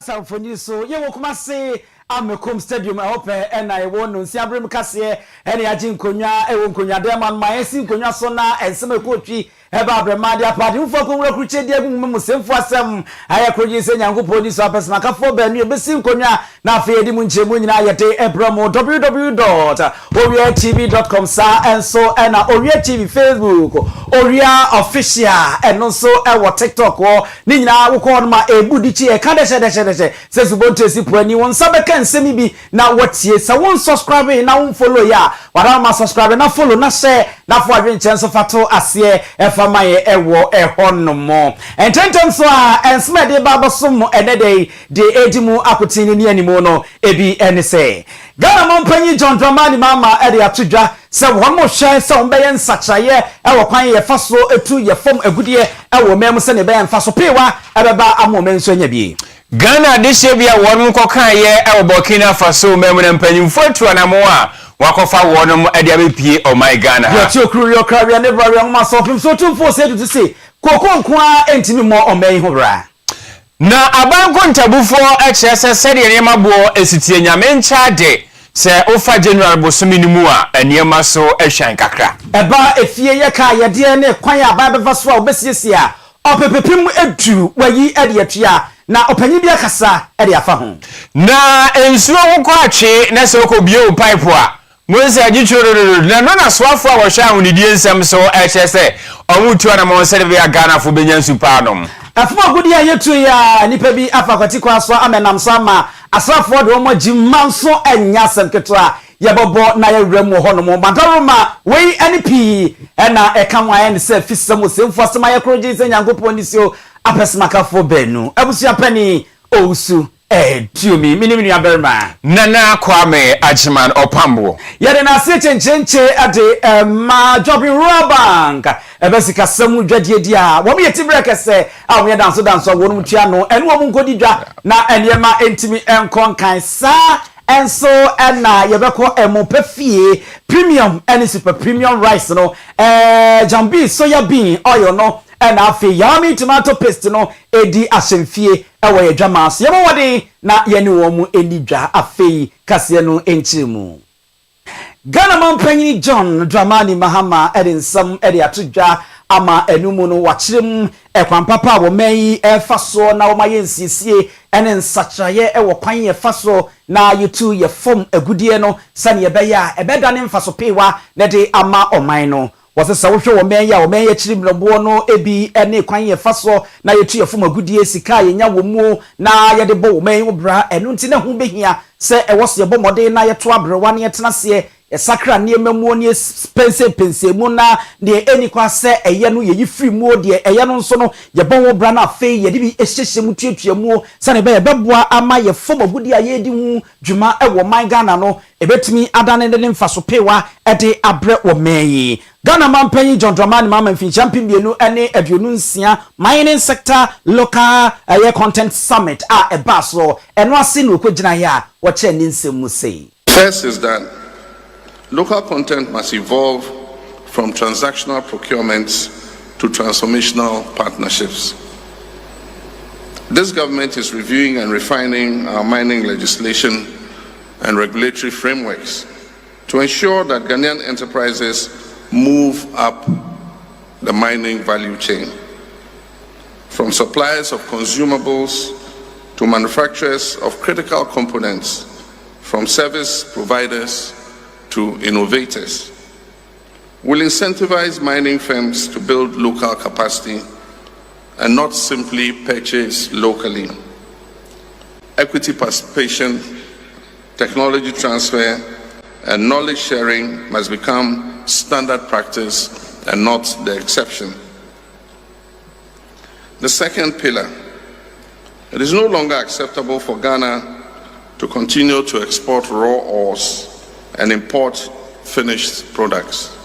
Samfoni so ye wokuma se amekom stadium I hope and I won no Owia Kaseɛ ene agye nkonwa e wo nkonwa de man mayesi nkonwa so na enseme kotwi eba abremade apade mfo konwura kruche de agum musemfo asem aya kroji se nyankopɔ ni so apesma kafo ba nu ebesi nkonwa na afa edi mu nchemu nyina yete ebramo www.owiatv.com sa enso na Owia TV Facebook Owia official eno so e wo TikTok wo ni nyina wo ko no ma ebudichi e ka de se subonto esi poani won sabeka nsemi bi na watie sa won subscribe na won follow ya wada ma subscribe na follow na share na fo adwen chenso fato ase efa maye ewo ehonmo ententem so a ensmede baba som enede de edimu akotini ni animu no ebi enese Ghana Mompanyi John Dramani mama ede atudwa se won mo hwe se won beye nsachaye ewo kwan ye faso etu ye fom agudie ewo mem se ne beye mfaso pewa ebeba amome nso nya bi Ghana dishe bia won kokan ye e Burkina Faso memu na mpanyimfo atu anamo a wakofa wonum e dia bepie o my Ghana ya ti okuru yo kra ne bra yo ma so pim so tumfo se to say kokon a entimi mo o mai ho bra na abanko ntabufo e kyerese se de niam abo esitie nyame ncha de se ofa general bosomini mu a eniema so ehwan kakra eba efie ye ka ye de ne kwan ya ba befa so a obesiesie a opepepim edu wayi ede atua na opanyi bia kasa ede afa ho na ensuo wo kwa atwe na se ko bio pipe a Mose agichoro na no na soafo a wo hwa ahonidie nsem so ehye omutu na mo se de Ghana fo benya supanom afuma gudi ayetu ya nipa bi afa kwati kwa so amenam sama asrafo de omo jimanso enya semketo yebobo na yewrem ho no mo bantaroma wei NP na ekamwa en se fisem semfo asema yekroje se nyankopon nisio apesemakafo benu abusia pani ousu tiumi miniminu aberma nana kwame ajiman opambo yade na se chenchenche ade ma jobi bank ebesika samu dwadie dia wo me yeti breke se a wo danso wonu tua no ene wo nkodi dwa na enema entimi enkonkan sa enso na yebeko emopefie premium and super premium rice no jambi soya bean oil no na afi yami tomato paste no edi asemfie ewo yedwama so yemo wode na yeni wo mu enidwa afi kase no enchirimu Ghana Mompanyi John Dramani Mahama edensam ede atudwa ama enumu no wachirem ekwan papa wo mai efaso na wo mayensisie ene nsachaye ewo kwan ye faso na yetu ye fom agudie no sane yebeya ebeda ne mfaso pewa ne de ama oman no wasesa wo hwe wo men chirim lobo no ebi ene kwan ye faso na yetu ye fom agudie sika ye nya wo mu na ye de bo wo men wo bra enu nti ne ho behia se ewo so ye bo mode na ye to abrewa ne ye tenase sakra ne mamu ne pense mu na de eni kwa se eye no ye free mu de eye no nso no ye bon wo bra na fe ye de bi ehyehye mu tuatua mu sane be ye beboa ama ye fom agudi aye di hu dwuma ewo man Ghana no ebetimi adane ne mfaso pewa ede abre wo meyi Ghana Mompanyi John Dramani mama mfi champion bienu ene aduonu nsia mining sector local air content summit a ebaso eno ase no kogina ya wo che ne nsemu sei. First is that local content must evolve from transactional procurements to transformational partnerships. This government is reviewing and refining our mining legislation and regulatory frameworks to ensure that Ghanaian enterprises move up the mining value chain, from suppliers of consumables to manufacturers of critical components, from service providers to innovators. Will incentivize mining firms to build local capacity and not simply purchase locally. Equity participation, technology transfer, and knowledge sharing must become standard practice and not the exception. The second pillar, it is no longer acceptable for Ghana to continue to export raw ores and import finished products.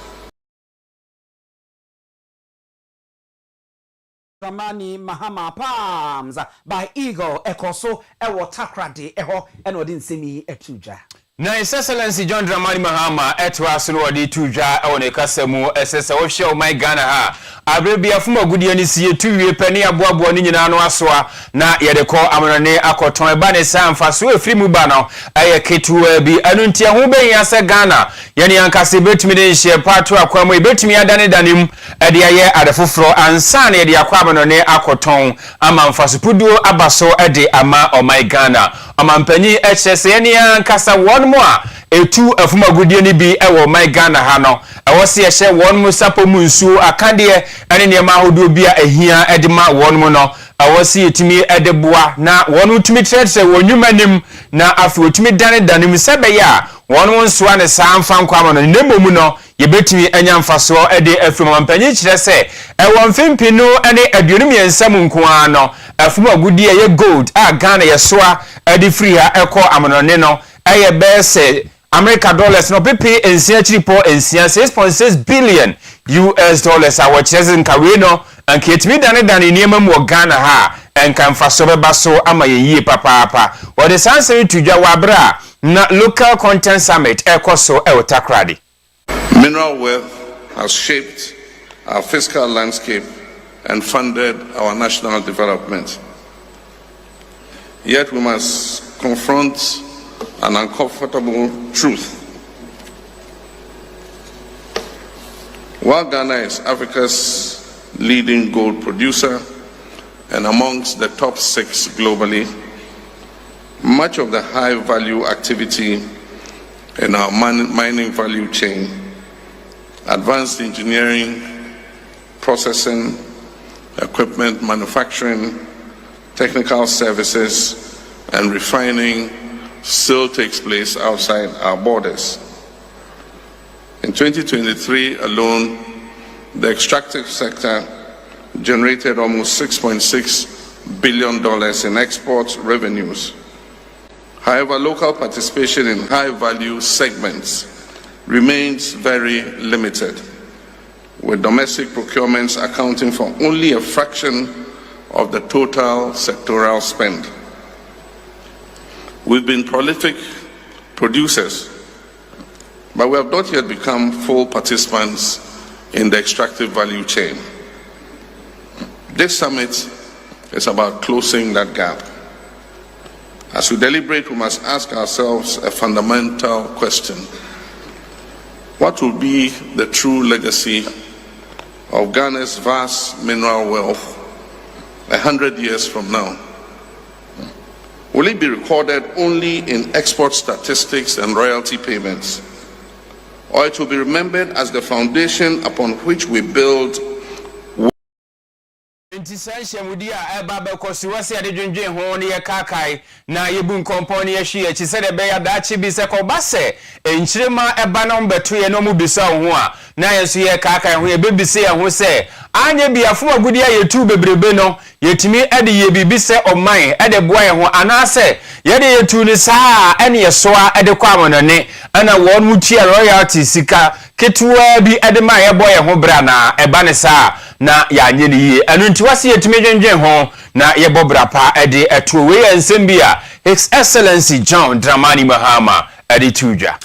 Dramani Mahama Palms by Eagle Ekoso ewo takrade eho eno di nsemi etuja Na His Excellency John Dramani Mahama etwa so no de tudwa e woni kasemu esese wo hwe o my Ghana ha abrebia fuma gudie ni sie tuwie pani aboabo ni nyina no asoa na ye de ko amonone akoton eba ne samfa so efri mu ba no aye ketuwa bi anu ntia ho be ya se Ghana ye ne ankase betumi de hye pato akwamo e betumi adane danem e de aye adefoforo ansa na ye de akwa amonone akoton amamfa so puduo abaso e de ama o my Ghana amampanyi ehese ye ne ankasa won mo a etu afumagudie ni bi ewo my Ghana ha no ewo se ye hye won mu sapo mu nsuo akade ene ne ma hodo bia ehia edema won mu no ewo se yetimi edeboa na won utumi trese wonwumanim na afi otumi danem sebe ya won nso ane samfa nkwa no nemomu no yebetimi anya mfaso ede afumampanyi kire se ewo mfimpi no ene aduonum yensam nkoa no afumagudie ye gold a Ghana ye soa ede free ha eko amonone no aye bese America dollars no pepe ensia chiripo ensia 6.6 billion US dollars a wacheze nkawe no anke etimi dane niema mu Ghana ha enka mfaso beba so ama ye papa what the sanse tudwa wabra na local content summit ekoso Takrady. Mineral wealth has shaped our fiscal landscape and funded our national development. Yet we must confront an uncomfortable truth. While Ghana is Africa's leading gold producer and amongst the top 6 globally, much of the high-value activity in our mining value chain, advanced engineering, processing, equipment manufacturing, technical services, and refining still takes place outside our borders. In 2023 alone, the extractive sector generated almost $6.6 billion in export revenues. However, local participation in high-value segments remains very limited, with domestic procurements accounting for only a fraction of the total sectoral spend. We've been prolific producers, but we have not yet become full participants in the extractive value chain. This summit is about closing that gap. As we deliberate, we must ask ourselves a fundamental question. What will be the true legacy of Ghana's vast mineral wealth 100 years from now? Will it be recorded only in export statistics and royalty payments? Or it will be remembered as the foundation upon which we build Intisensha mudia eba bekosi wasi adedwendwe ho ne ye kakai na yebu nkomponi ye hwe chi se de be ya dachi bi se ko base enchirema eba no mbeto ye no mu bisa ho a na yeso ye kakai ho ye bebise ye ho se anye biafo agudia ye tu bebrebe no yetimi ede ye bibi se oman ede boa ye ho anase ye de ye tu ni saa ene ye soa ede kwa amonone ana won mu tia royalty sika ketuwa bi ede ma ye boa ye ho bra na eba ne saa na ya nye ni ye anu nti wase yetime dwenjen ho na ye bobra pa ede eto we ensem bia His Excellency John Dramani Mahama ede tudwa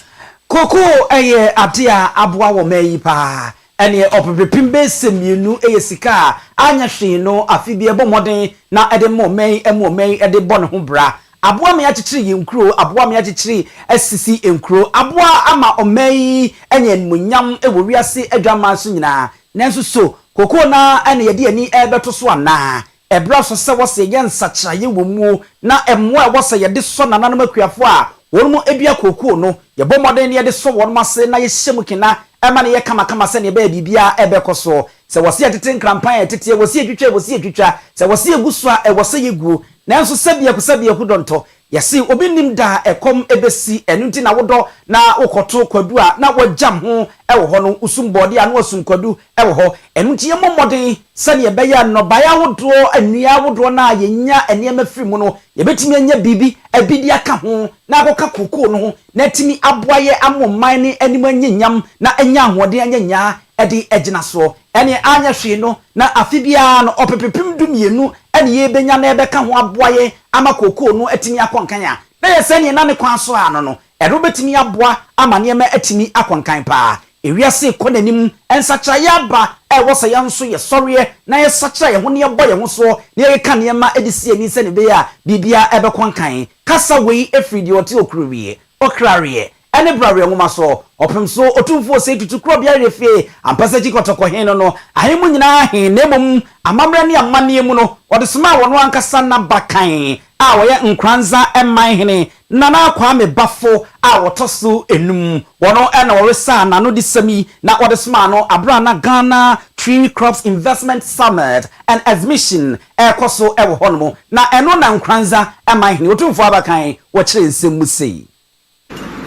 koko eye adia aboa wo mayi pa ene opepepimbe semienu eye sika anya hwe no afibie bomoden na ede momen ede bon ho bra aboa me achichiri yenkuro aboa me achichiri asisi enkuro aboa ama omayi enye nmunyam ewo wiase adwama so nyina nanso so koko na ene yede ani ebeto so ana ebra so se wose ye nsachira ye womu na emwa wose yede so nananom akuafo a wonmo edua koko no ye bomoden ne yede so wonmo ase na ye hyem kina ema ne ye kama se ne ba bibia ebekoso se wose yetete nkrampan yetete wose yetwitwa se wose egusu a wose yegu nanso sabia ku donto yesi obi nim da ekom ebesi enunti na wodo na wokoto kwadu a na wajam ho ewo ho no usumbode a na wasum kwadu ewo ho enunti ye momoden sane ebeya no baya wodo anua wodo na yenya eniema firi mu no yebetimi anya bibi abidi aka ho na akoka koko no ho na timi aboaye amoman ne anim anyanyam na anya ahoden anyanya edi egina so ene anya hwe no na afibia no opepepim dumienu ene ye benya na ebeka ho aboaye ama koko no atimi akonkanya na yesani na ne kwan so ano no ɛno betimi aboa ama nneɛma atimi akwankan paa ewiase kɔ nanim ensacha ya ba ɛwɔ ya nso yɛ sɔreɛ na yɛ sacha yɛ ho ne yɛbɔ yɛ ho so ne yɛ ka nneɛma edisi ani sɛ ne be ya bibia ɛbɛkwankan kasa wei efiri de ɔte okuruwie okrareɛ ɛne brareɛ ngoma so ɔpem so otumfo sɛ tutu kro bia refie ampasa ji kɔtɔkɔ hen no ahemu nyinaa hen na mmom amamra ne amane mu no ɔde soma wɔno ankasa na bakan a wɔyɛ nkranza ɛman hene nana akwa me bafo a wɔtɔso enum wɔno ɛna wɔresa na no de sami na wɔde soma no abra na Ghana Tree Crops Investment Summit and Exhibition ɛkɔso ɛwɔ hɔ no na ɛno na nkranza ɛman hene otumfo abakan wɔkyerɛ nsɛm mu sei.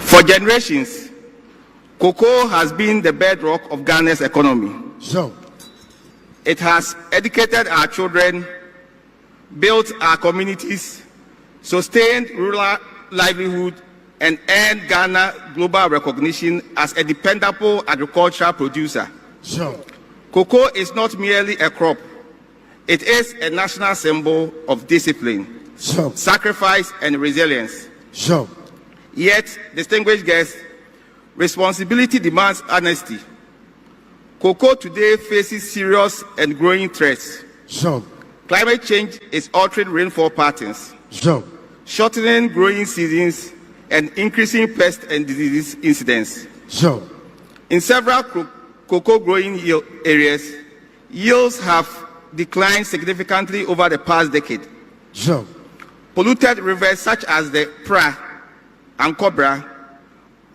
For generations, cocoa has been the bedrock of Ghana's economy. So, it has educated our children, built our communities, sustained rural livelihood, and earned Ghana global recognition as a dependable agricultural producer. so, Cocoa is not merely a crop. It is a national symbol of discipline, so, sacrifice, and resilience. so, Yet, distinguished guests, responsibility demands honesty. Cocoa today faces serious and growing threats. so, Climate change is altering rainfall patterns, so, shortening growing seasons, and increasing pest and disease incidents. so, In several cocoa growing areas, yields have declined significantly over the past decade. so, Polluted rivers such as the Pra and Cobra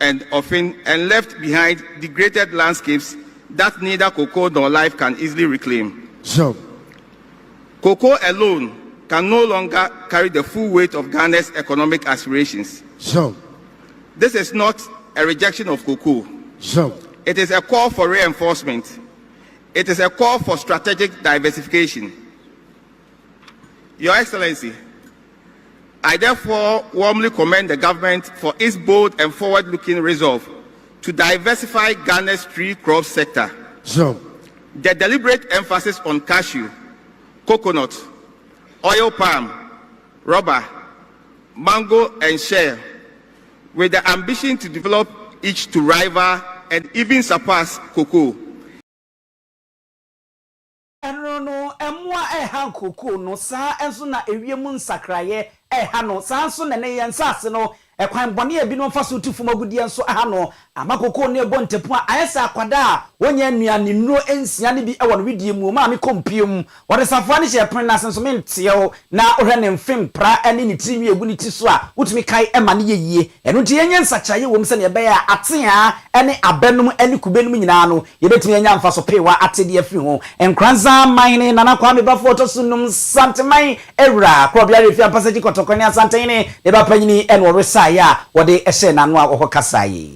and Ofin and left behind degraded landscapes that neither cocoa nor life can easily reclaim. so, Cocoa alone can no longer carry the full weight of Ghana's economic aspirations. so, This is not a rejection of cocoa. so, It is a call for reinforcement. It is a call for strategic diversification. Your Excellency, I therefore warmly commend the government for its bold and forward-looking resolve to diversify Ghana's tree crop sector. so, The deliberate emphasis on cashew, coconut, oil palm, rubber, mango, and shea, with the ambition to develop each to rival and even surpass cocoa. Enrono emwa eha koko no sa enso na ewiemu nsakraye eha no sa enso na ne yensase no ekwan bone e bi no fa so tufu magudie enso eha no amakoko ne ebo ntepu a ayesa akwada a wonya nuane nuro ensia ne bi ewo no widie mu ma me kompiem wode safo ne hye pren na senso me nteew na ohwe ne mfem pra ene ne tiri egu ne ti so a wotumi kai ema ne yeyie eno tie yenye nsakraye wom se ne be ya atea ene abenum ene kubenum nyina no yebetumi enya mfa so pewa atede afiri ho enkranza mine nana kwa me bafo to sunum santemai ewra krobia refi apasaji kotokoni asantene ne ba panyini ene wo resa ya wode ehye nanu a wo kasaye.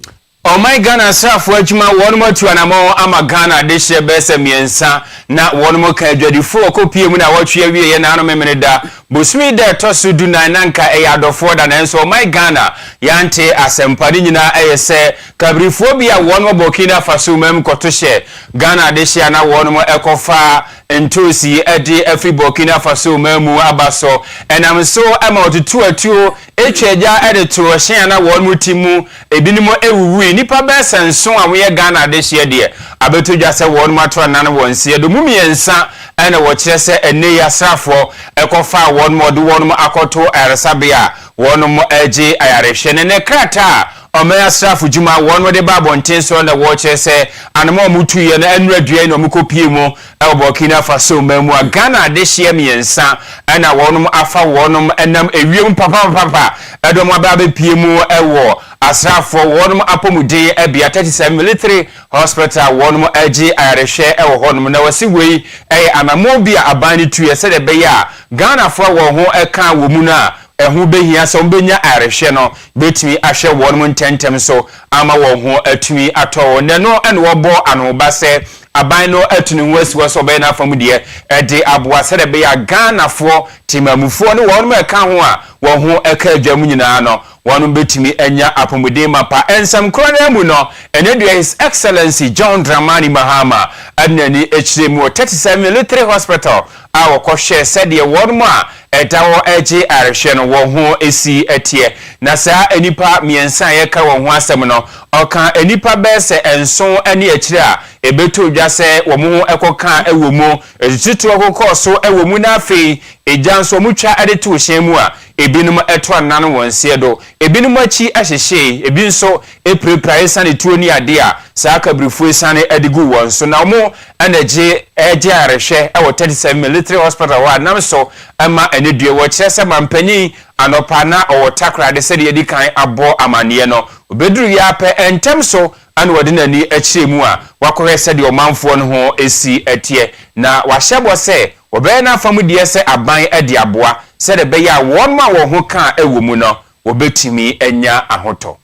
Oh my Ghana safo adwuma won mo tuanamo ama Ghana de hye bese miensa na won mo ka adwadifo kopie mu na watwe awie ye na ano memene da bosumi da tosu du nan nanka eyadofo da nanso oh my Ghana yante asempade nyina eyese kabrifo bia won mo Burkina Faso mem koto hye Ghana de hye na won mo ekofa ntosi edi afri Burkina Faso memu abaso enam so ama otutu atuo etweja edito hye na won mo timu ebinimo ewuwi nipa besen so a we Ghana de hye de abetodwa se won mo ato nan wonse do mumiensa ene wo kire se ene ya safo ekofa won mo de won mo akoto aresabia won mo agi ayarehye ne krata Omea staff juma won we de babonten so na wo kire se anamo mutu ye na enradua na omukopie mu e Burkina Faso memu a Ghana de hye miensa ena wonum afa wonum enam ewiem papa edom ababe pie mu ewo asrafo wonum apomuden ebia 37 military hospital wonum agi ayarehwe ewo honum na wasi wei amamo bia abani tuye se de be ya Ghana fo wo ho eka wo mu na ehu behia so mbenya arehwe no betimi ahwe wonum ntentem so ama wo ho atumi atɔ ne no ene wo bo anoba se aban no atunu wasiwa so be na fam de ede aboa se de be ya Ghana fo timamufo ne wonum eka ho a wo ho eka adwam nyina no wɔn betimi anya apomuden mapa ensam krona mu no enedua His Excellency John Dramani Mahama adnani echire mu 37 military hospital a wɔkɔhwɛ sɛdeɛ wɔn mu a ɛdawo ɛgye arehwɛ no wɔn ho esi etie na saa enipa miensa yɛka wɔn ho asɛm no ɔka enipa bɛsɛ enso ani akyire a ebeto dwa sɛ wɔn ho ɛkɔka ɛwɔ mu etutu ɔkɔkɔ so ɛwɔ mu na afei egyanso mu twa ɛde to hyɛn mu a ebinum ɛto anan wɔn sie do ebinum akyi ahyehye ebi nso epreprae sane tuo ni ade a saa kabrifu sane adigu wɔn so na wɔn anagye ɛgye arehwɛ ɛwɔ 37 military hospital wa nam so ama enedue wɔ kyerɛ sɛ mampanyin anopa na ɔwɔ takrade sɛ de yɛdi kan abɔ amaniɛ no obeduru ya pɛ ɛntɛm so ana wɔde nani akyire mu a wakɔhwɛ sɛ de ɔmanfoɔ no ho esi ɛteɛ na wahyɛbɔ sɛ wɔbɛyɛ na afamu deɛ sɛ aban ɛde aboa sɛ de bɛyɛ a wɔn ma wɔn ho ka ɛwɔ mu no wɔbɛtumi anya ahotɔ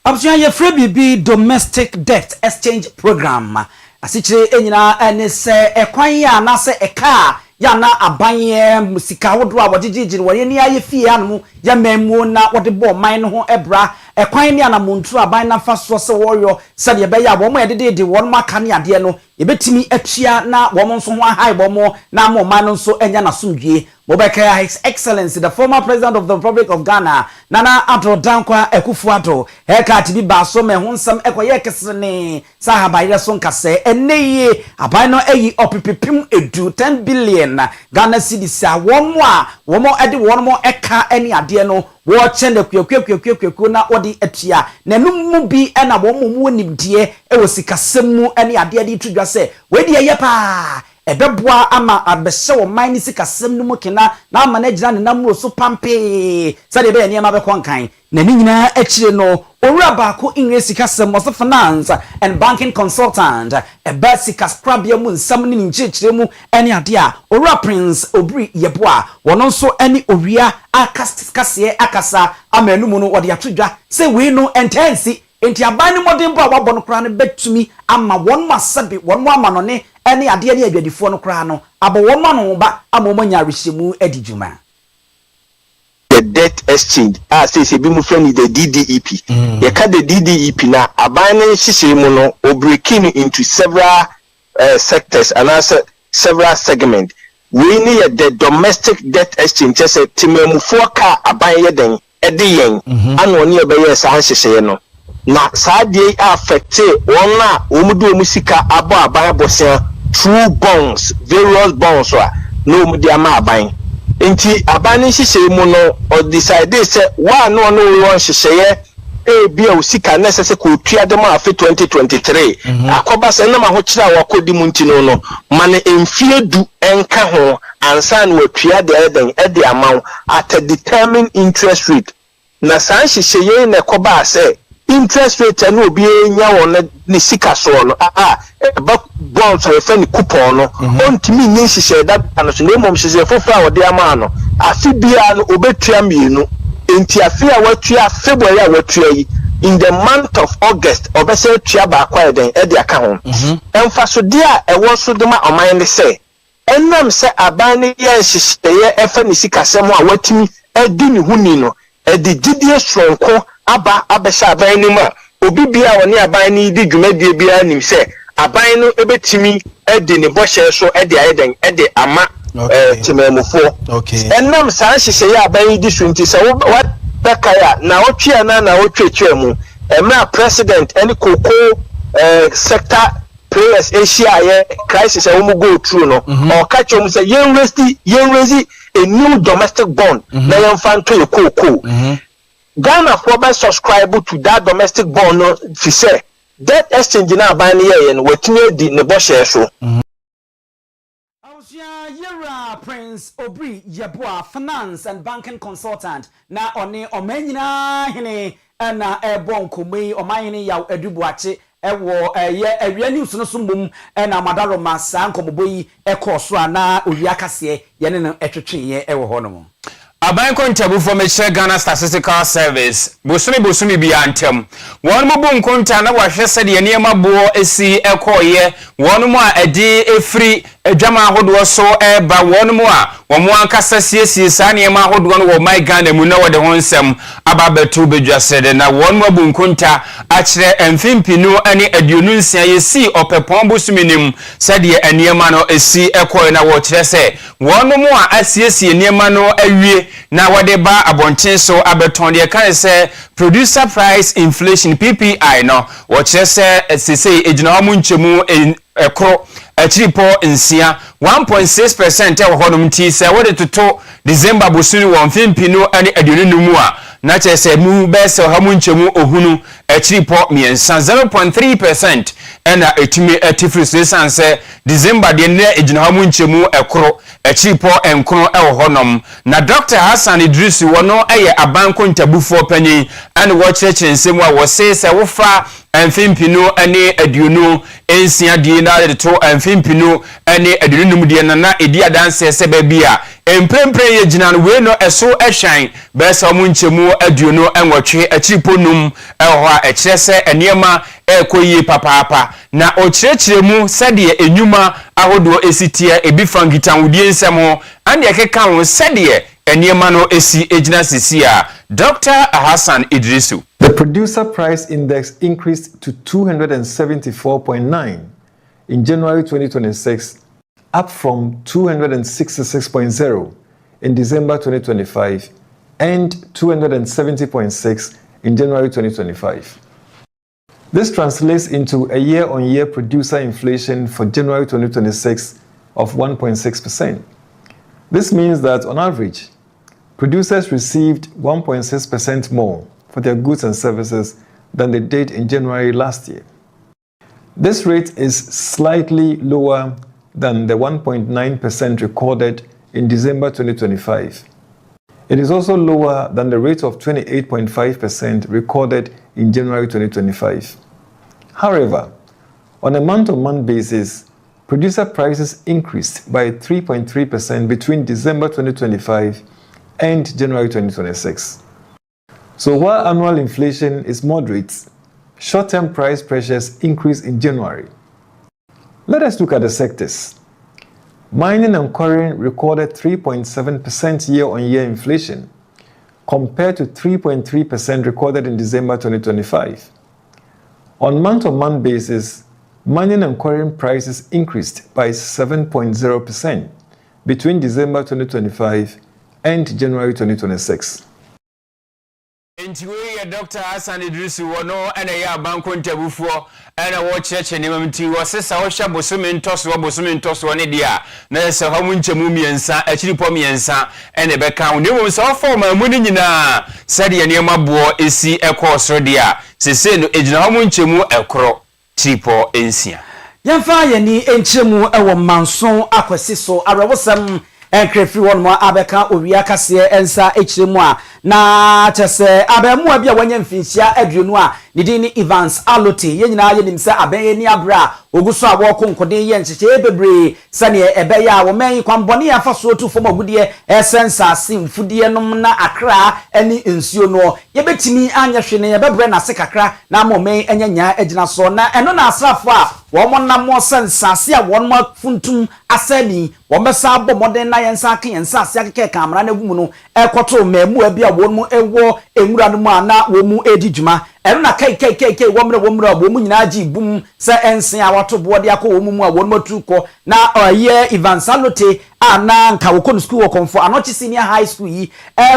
abusua yɛfrɛ bibi domestic debt exchange program asikyire enyina ɛne sɛ ɛkwan yɛ anasɛ ɛka ya na aban sika wodo a wɔgyegyegye wɔyɛ ni ayɛ fie anmu ya mamu na wɔde bɔ man no ho ɛbra ɛkwan ne anamontu aban na fa so sɛ wɔyɔ sɛ de bɛyɛ a wɔn ɛdedede wɔn maka ne adeɛ no yɛbɛtumi atua na wɔn nso ho ahai wɔn na mo man no nso anya na somdwie Mobeka His Excellency the former president of the Republic of Ghana Nana Addo Dankwa Akufo-Addo heka tibi ba so me ho nsam ekoye kesene sahaba ire so nkase eneye aban no eyi opipipim edu 10 billion Ghana cedis a womo ede womo eka eni ade no wo chende kwekwekwekwekwekwe na odi atua na num bi na womo mu nimdie ewo sikasem mu eni ade de tudwa se we de ye pa ebeboa ama abehye wo man ni sikasem no mu kena na ama na gina ne namro so pampe sade be niam abekọ nkan na ni nyina akire no owura baako inwe sikasem was finance and banking consultant eba sikaskrabia mu nsam ni nchechire mu ene ade a owura Prince Obri Yeboa wono nso ene Owia Kaseɛ akasa amanu mu no wode atodwa se we no entensi enti aban ni modern bo abɔ no kra no betumi ama won masabe won ama no ne ene ade ne adwadifo no kra no abo won ma no ba amoma nya rehyimu adijuma the debt exchange say bi mu friend the DDEP ye ka the DDEP na aban ne hyehyɛ mu no o breaking into several sectors and also several segments we need the domestic debt exchange say timemufo ka aban ye den ede yen ano ne be ye sa hyehyɛ no na saadie affect wona omudo musika abo aban bosia true bonds various bonds wa no omudi ama aban enti aban nhyehyɛ mu no o decide say wa no won hyehyɛ bia usika necessary ko tua dem afi 2023 akoba se na ma ho kira wakodi mu ntino no mane emfie du enka ho ansa na watua de eden ede amount at a determined interest rate na san hyehyɛ na koba se interest rate and will be nya ni sika so no ba bonds or any coupon no on to me ni hyehyɛ that and so mom hyehyɛ fofa wode ama no afi bia no obetua mienu enti afi a watua February a watua yi in the month of August obese tua ba akwa den e de aka ho emfa so de a ewo so de ma oman ne se enam se aban ne ye hyehyɛ efa ni sika sɛm a watimi edi ni huni no edi gidie sonko aba abesha aban ni ma obi bia woni aban ni di dwumadie bia nim se aban no ebetimi edi ne bohye so edi ayeden edi ama timemufo enam san hyehyɛ ya aban di so nti se what bakaya na otwe na otwetwe mu emra president any koko sector players Asia ye crisis e wo go through no or catch them say yen raise a new domestic bond na yen fan to koko Ghana for by subscribe to that domestic bond no fi say debt exchange na ban ye no watumi di ne bo share so Yera Prince Obri Yeboa finance and banking consultant na oni omanyina hene na ebon komei omanyene yaw adubuache ewo ye awia news no sumbum na madaroma san komoboyi ekoso ana Owia Kaseɛ ye ne no etwetwe ewo hono Aban kontabu for Ghana Statistical Service bosumi bi antem won mo bon konta na wahwe se de niema bo esi ekoye won mo a ade efri adwama ahodoɔ so ba wɔn mu a wɔn ankasa siesie saa nneɛma ahodoɔ no wɔ man Ghana mu na wɔde ho nsɛm aba beto bedwasɛde na wɔn mu abu nkonta akyerɛ mfimpinu ne aduonu nsia yɛsi ɔpɛpɔn bosuminim sɛdeɛ nneɛma no esi ɛkɔɛ na wɔkyerɛ sɛ wɔn mu a asiesie nneɛma no awie na wɔde ba abɔnten so abɛtɔn deɛ kan sɛ producer price inflation PPI no wɔkyerɛ sɛ sesei egyina hɔ mu nkyɛmu ɛkoro achiripo nsia 1.6% ɛwɔ hɔnom nti sɛ wɔde toto December bosuni wɔ mfimpinu ne aduonu mu a na kyerɛ sɛ mu bɛsɛ hɔ mu nkyɛmu ohunu achiripo miɛnsa 0.3% ɛna etumi atifiri so san sɛ December deɛ ne egyina hɔ mu nkyɛmu ɛkoro achiripo enkono ɛwɔ hɔnom na Dr. Hassan Idris wɔ no ɛyɛ abanko ntabufoɔ panyin ɛne wɔkyerɛkyerɛ nsɛm a wɔse sɛ wofa mfimpinu ne aduonu ensia die na de to mfimpinu ne aduonu num die na edi adanse sɛ ba bi a emprempren ye gyina no we no ɛso ɛhwan bɛsɛ ɔmo nkyɛmu aduonu ɛnwɔtwe achiripo num ɛwɔ hɔ a ɛkyerɛ sɛ nneɛma ɛkɔyie papaapa na ɔkyerɛkyerɛ mu sɛdeɛ enyuma ahodoɔ esitie ebi fangita wudie nsɛm ho ande ɛkeka ho sɛdeɛ nneɛma no esi egyina sisi a Dr. Hassan Idrisu. The producer price index increased to 274.9 in January 2026, up from 266.0 in December 2025 and 270.6 in January 2025. This translates into a year-on-year producer inflation for January 2026 of 1.6%. This means that on average, producers received 1.6% more for their goods and services than they did in January last year. This rate is slightly lower than the 1.9% recorded in December 2025. It is also lower than the rate of 28.5% recorded in January 2025. However, on a month-on-month basis, producer prices increased by 3.3% between December 2025 and January 2026. So while annual inflation is moderate, short-term price pressures increase in January. Let us look at the sectors. Mining and quarrying recorded 3.7% year-on-year inflation, compared to 3.3% recorded in December 2025. On month-on-month basis, mining and quarrying prices increased by 7.0% between December 2025 and January 2026. Ntiwe Dr. Hassan Idris wono ene ya banko ntabufuo ene wo cheche ne mamti wo sesa wo hwa bosome ntoso ne dia na se ha mu nchemu miensa achiripo miensa ene beka ne wo so fo ma mu ni nyina sade ye ne maboo esi ekosoro dia sese no ejina ha mu nchemu ekoro chiripo ensia yemfa ye ni enchemu ewo manson akwasi so arewosam enkrefi won mo abeka Owia Kaseɛ ensa echiremu a na chese abemu abi a wanya mfinsia aduonu a ne din ni Evans Alote ye nyina ye nimsa aben ni abra oguso a wo konkoden ye ncheche bebre sane ebe ya wo men kwambone ya fa so tu fom agudie esensa asimfudie nom na akra ani nsuo no ye betimi anya hwe ne ye bebre na se kakra na mo men anyanya agina so na eno na asrafo a wo mo na mo sensase a won mo funtum asani wo besa bo moden na yensa kan yensa ase akeke kamera na gumu no ekoto mamu abi a won mo ewo enwura no mu ana wo mu edijuma eno na kai womre wo mu nyina gi bum se ensen a wato bo de akọ wo mu a won matuko na oye Evans Alote ana nka wo kon school wo konfo anochi senior high school yi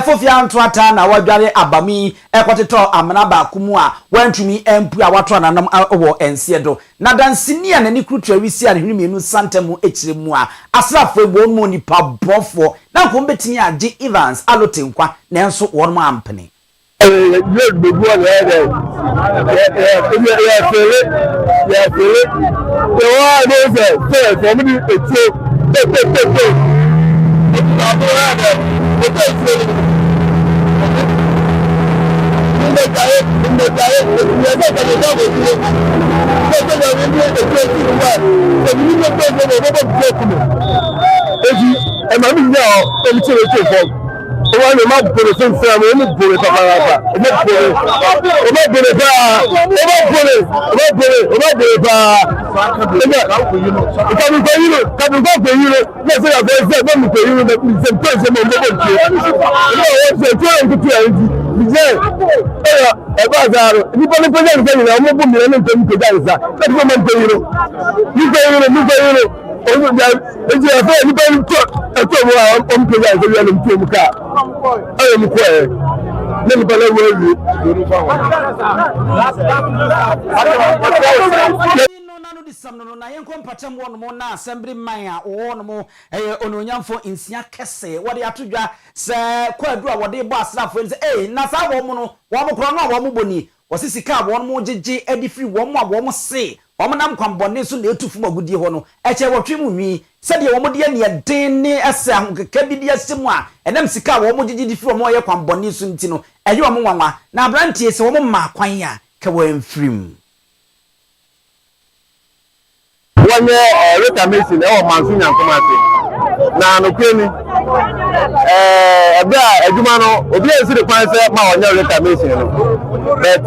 fofia ntoata na wadware abami ekoteto amana ba kumu a wantumi empu a wato ananam wo ense do na dansini a nani krutua wisi a hwimienu santemu echiremu a asrafo egbo mu nipa bofo na ko betimi age Evans Alote nkwa na enso won mu ampene Good before the other. Yeah, the one is a for me One of the same family, I'm not going to I'm not going to na yenko mpatem won mo na assembly man a wo no mo ononyamfo Owia Kaseɛ wode atodwa se kwadu a wode bo asrafo se na sa wo mo no wo mo kro no wo mo boni osisika wo mo gege adifiri wo mo a wo mo se wo mo nam kwambɔne so na etufu magudie ho no eche wotwe mu nwi se de wo mo de ne den ne ese ahokeka bi de asem a enam sika wo mo gege difiri wo mo ye kwambɔne so nti no eje wo mo nwanwa na abrantie se wo mo ma kwan a ka wo mfirim wanye reta mesin mansu nyankomase na no kwani ebe a adwuma no obi esi de kwan se ma wanye reta mesin no but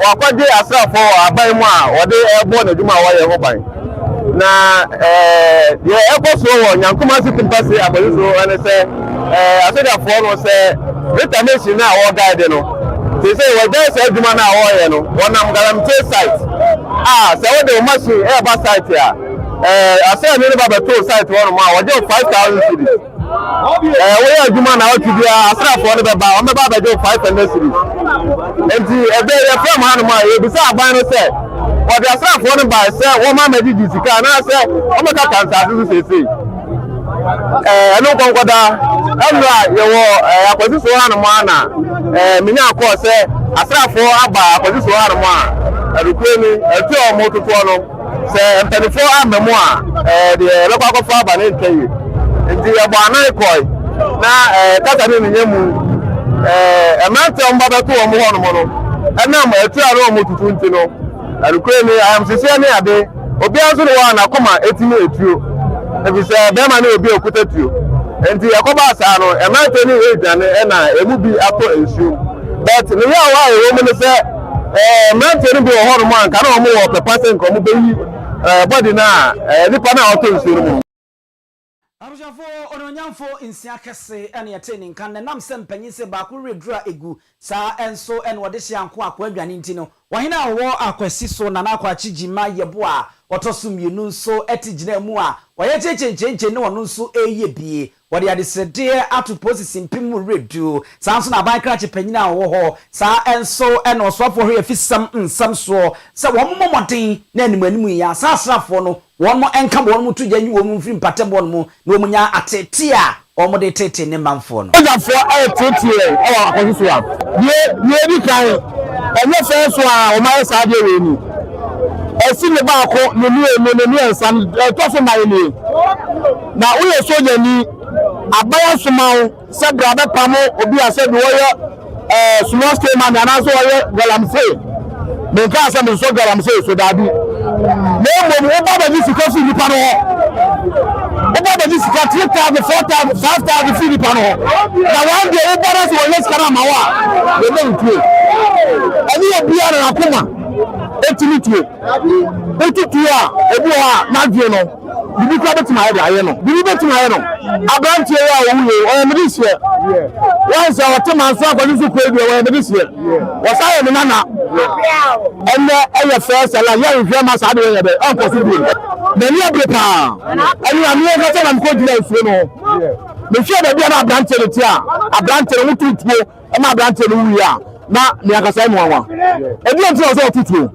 wakwaje asrafo aban mu a wode ebo na adwuma wa ye ho ban na ye ekoso wo nyankomase timpase abaliso ene se asodafo no se reta mesin na wo guide no they say we dey say adwuma na wo ye no wonam guarantee site say what the machine about site here. I say I never beto site one more. We get 5,000 cities. We are human now to be a staff for the bar. I'm about to do 500 cities. And the from Hanuma, beside Bano said, what the staff for the bar said, one man made this car. And I said, I'm not going to say. I know Concorda. I'm right. You were a position on Mana. Mina, of course, a staff for a bar, a position on Mana. Rukwani eto mo tutu no se mpanifo amemo a de local government ba na ntayi nti ebo anan koi na kata ni nyemu emante on ba beto mo ho no mo no enam eto ara mo tutu nti no Rukwani am sese ne ade obi anso ne wa na koma etimi etuo ebi se be ma na obi okuta tuo nti yakoba asa no emante ni edwane na emu bi ato ensuo but ne ya wa e wo mo ne se maintain be ho no man kana o mo wo percent ko mo be yi body na nipa na auto nsuru mu Abujafo ononyamfo Owia Kaseɛ ene yeteni nkan na nam se mpanyi se ba ko redura egu sa enso en wode hye anko akwa adwane nti no wahena wo akwasi so na na akwa chigima yebo a otoso mienu nso etigina mu a waye chechenchenche ne wono nso eye bie wode adesede ato posisi mpim redu sa nso na ban krache panyina wo ho sa enso en osofo ho yefisam nsam so se wo momoden na animanimu ya sa asrafo no won mo enka bo won mo tujanyi wo mo mfiri mpatem won mo na wo munya atete a o mo de tete ne manfo no ojafo tete o akwasi so a ye bi kan enye fe so a o ma sa de we ni esi ne ba ko ne ensan to so mai ni na wo ye soja ni abaya sumawo se bra be pamo obi ase bi wo ye small scale man na so wo ye galamse me ka ase me so galamse so dabi me mo baba ni sikosi ni pano o baba ni sikati 3,000 4,000 5,000 fili pano na one day o bara so wo skara mawa we no ntuo ani obi ara na kuma etimitie etutu a ebu a na dwe no bibi kwa betima aye no bibi betima aye no abrantie ya owuye o medisia once our team and so kwani so kwedu o medisia wasaye me nana enne eye first la ya nhwe ma sa de ye be on possible na ni abrepa ani ami e ka na ko dira nsuo no me hwe da bia na abrantie le ti a abrantie no tutuo e ma abrantie no wuye a na ni akasa mu anwa ebi on ti o so tutuo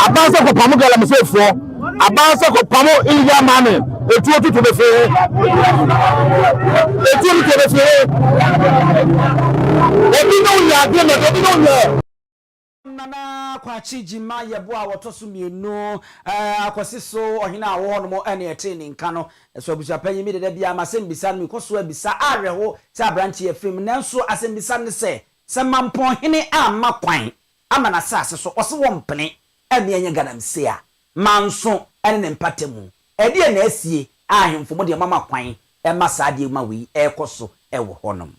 abanse ko pamu gala me sefo abanse ko pamu illegal money etu tutu be fe ebi no ya de me ebi no ya nana kwa chijima yebo a wotoso mienu akwasi so ohina awo no mo ene eteni nka no so abuja panyi mi de bia masem bisa no koso abisa areho se abranche efim nanso asem bisa ne se mampon hene amma kwan ama na sase so ose wo mpene ame anya ganamse a manso ene ne mpatemu ede na asie ahemfo mo de mama kwan e ma saade ma wi e koso e wo honom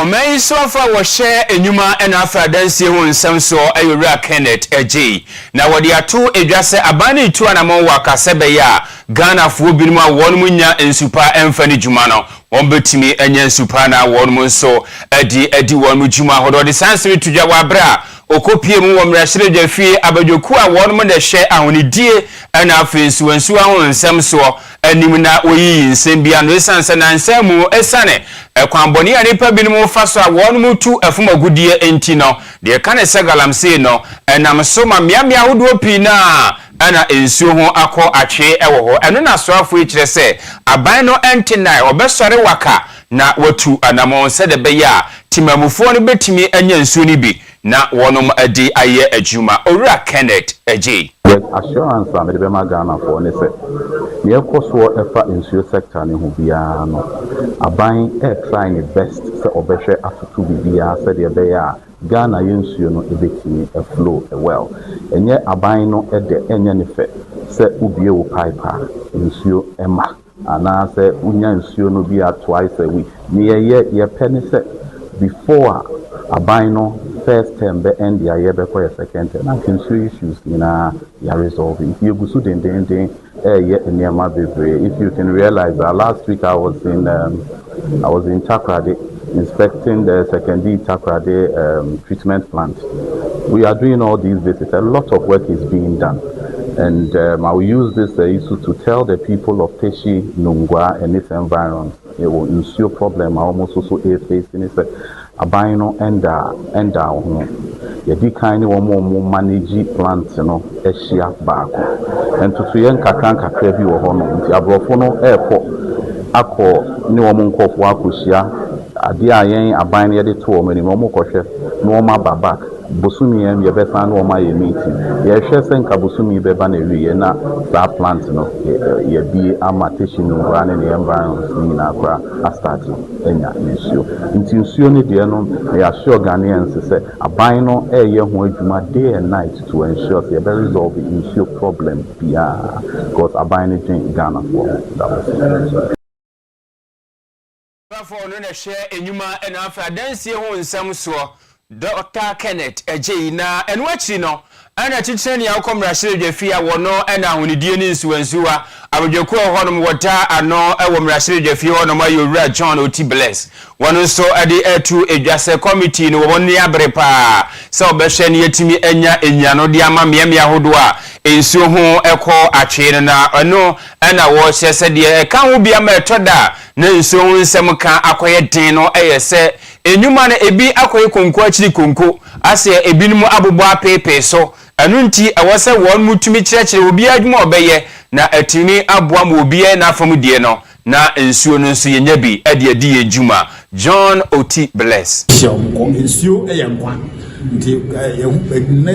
Omei sofa wo share enyuma ena afa dansie ho nsem so Owia Kenneth Ejei na wodi ato edwase abane itu anamon wakasebe ya Ghana fo binum a wonum nya ensupa emfani juma no won betimi enya ensupa na wonum so edi wonum juma hodo de sansiri tudwa wabra okopie mu womrahire dwafie abadwoku a wonum de hye ahonidie ena afensu ensu ahon nsem so anim na oyi nsem bia no esanse na nsemu esane ekwamboni ya nipa binum faso a wonum tu afumagudie enti no de kane segalamse no enam so ma miamia hodo pi na ana ensuo ho akọ atwe ewo ho eno na soafo ekire se aban no entinai obesore waka na watu anamon se de beya timamufo no betimi anya ensuo ni bi na wonom adi aye adwuma Owia Kenneth Ejei assurance am de be ma Ghana for ne se ye koso efa ensuo sector ne ho bia no aban try ne best se obehwe atutu bia se de beya Ghana yensuo no ebetimi flow well enye aban no enye ne fe se ubie wo pipe nsuo ema ana se unya nsuo no bia twice a week ni ye penny se before aban no first term be end ya ye be for your second term and nsuo issues na ya resolve if you go so den enema bebre. If you can realize that last week I was in Takrade inspecting the secondary Takrade treatment plant. We are doing all these visits. A lot of work is being done. And I will use this issue to tell the people of Teshi, Nungwa, and its environs. It will ensure problem. I almost also facing it. Abino and yedi kind of more manage plants, a share back. And to Suyan Kakanka Trevi or Hono, the Abrofono airport, Ako, New Monko Wakushia, Adia Yang, Abine Yedi 2 minimum kosher, Norma Babak. Busumi ye besa no ma ye meeting ye hwe sen ka busumi be ba na wi na sa plant no ye bi amateshi no ra ne environment ni na akra start enya nsuo nsuo ni de no ya sure Ghanaians say aban no ye ho adwuma day and night to ensure say be resolve the issue problem bia because aban ni drink Ghana for that for no na share enyuma ena afa dansie ho nsam so Dr. Kenneth Ejei na enwachi no ana chiche ni akomrahire dwafia wono ana honidie ni nsuwansuwa abodweko honom wota ano ewomrahire dwafia wono Owia John Oti Bless wono so ade etu edwase committee no wonni abrepa se obehwe ne yetimi enya no de ama miamia hodo a ensuo ho ekọ atwe na ano ana wo hyese de ka ho bia ma etoda na ensuo ho nsem ka akoye den no eyese enyuma na ebi akoye konko achiri konko ase ebinum abobo apepe so anu nti awose won mutumi kirekire obi adwuma obeye na atini aboa ma obi na afam die no na ensuo no nso yenya bi ade ejuma John Oti Bless ensuo eyankwa nti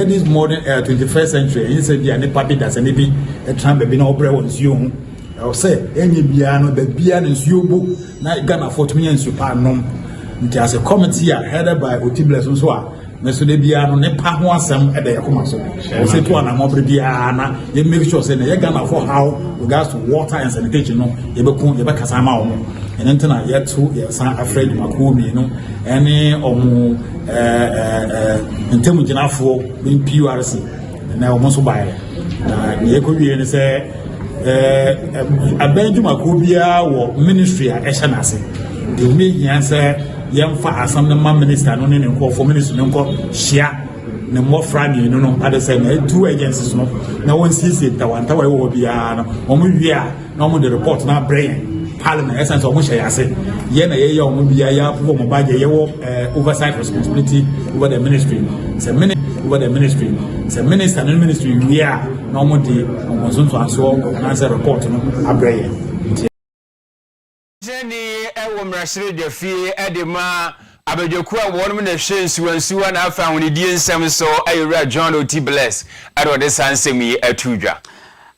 this modern 21st century you say bia ne papi da se ne bi etran be bi na obre won ensuo hu o say enye bia no be bia na ensuo bu na Ghana for tumi ensuo pa nom nti as a committee headed by Oti Bless so a meso de bia no ne pa ho asem e de yakoma so o se to na mobre bia na ye make sure say na ye Ghana for how regards to water and sanitation no ye be kasa ma wo ene ntena ye to ye san afraid makomi no ene omu ntemu ginafo bin PRC na omu so bae na ye ko wie ne se abenjuma ko bia wo ministry a ehye na se de me hia se yemfa asam na ma minister no ne nko for minister no nko hia ne mo frani no no ade say na two agencies no na won sisi tawanta wa wo bia no omo wia na omo the report na brain parliament essence omo hye yase ye na ye omo bia ya po mo baje ye wo oversight responsibility over the ministry say minister no ministry wia na omo de omo so aso na say report no abrain mrahire dwafie edema abadwoku a wonum na hwe nsuwansuwa na afa honidie nsem so Owia John Oti Bless ade de sansem yi atudwa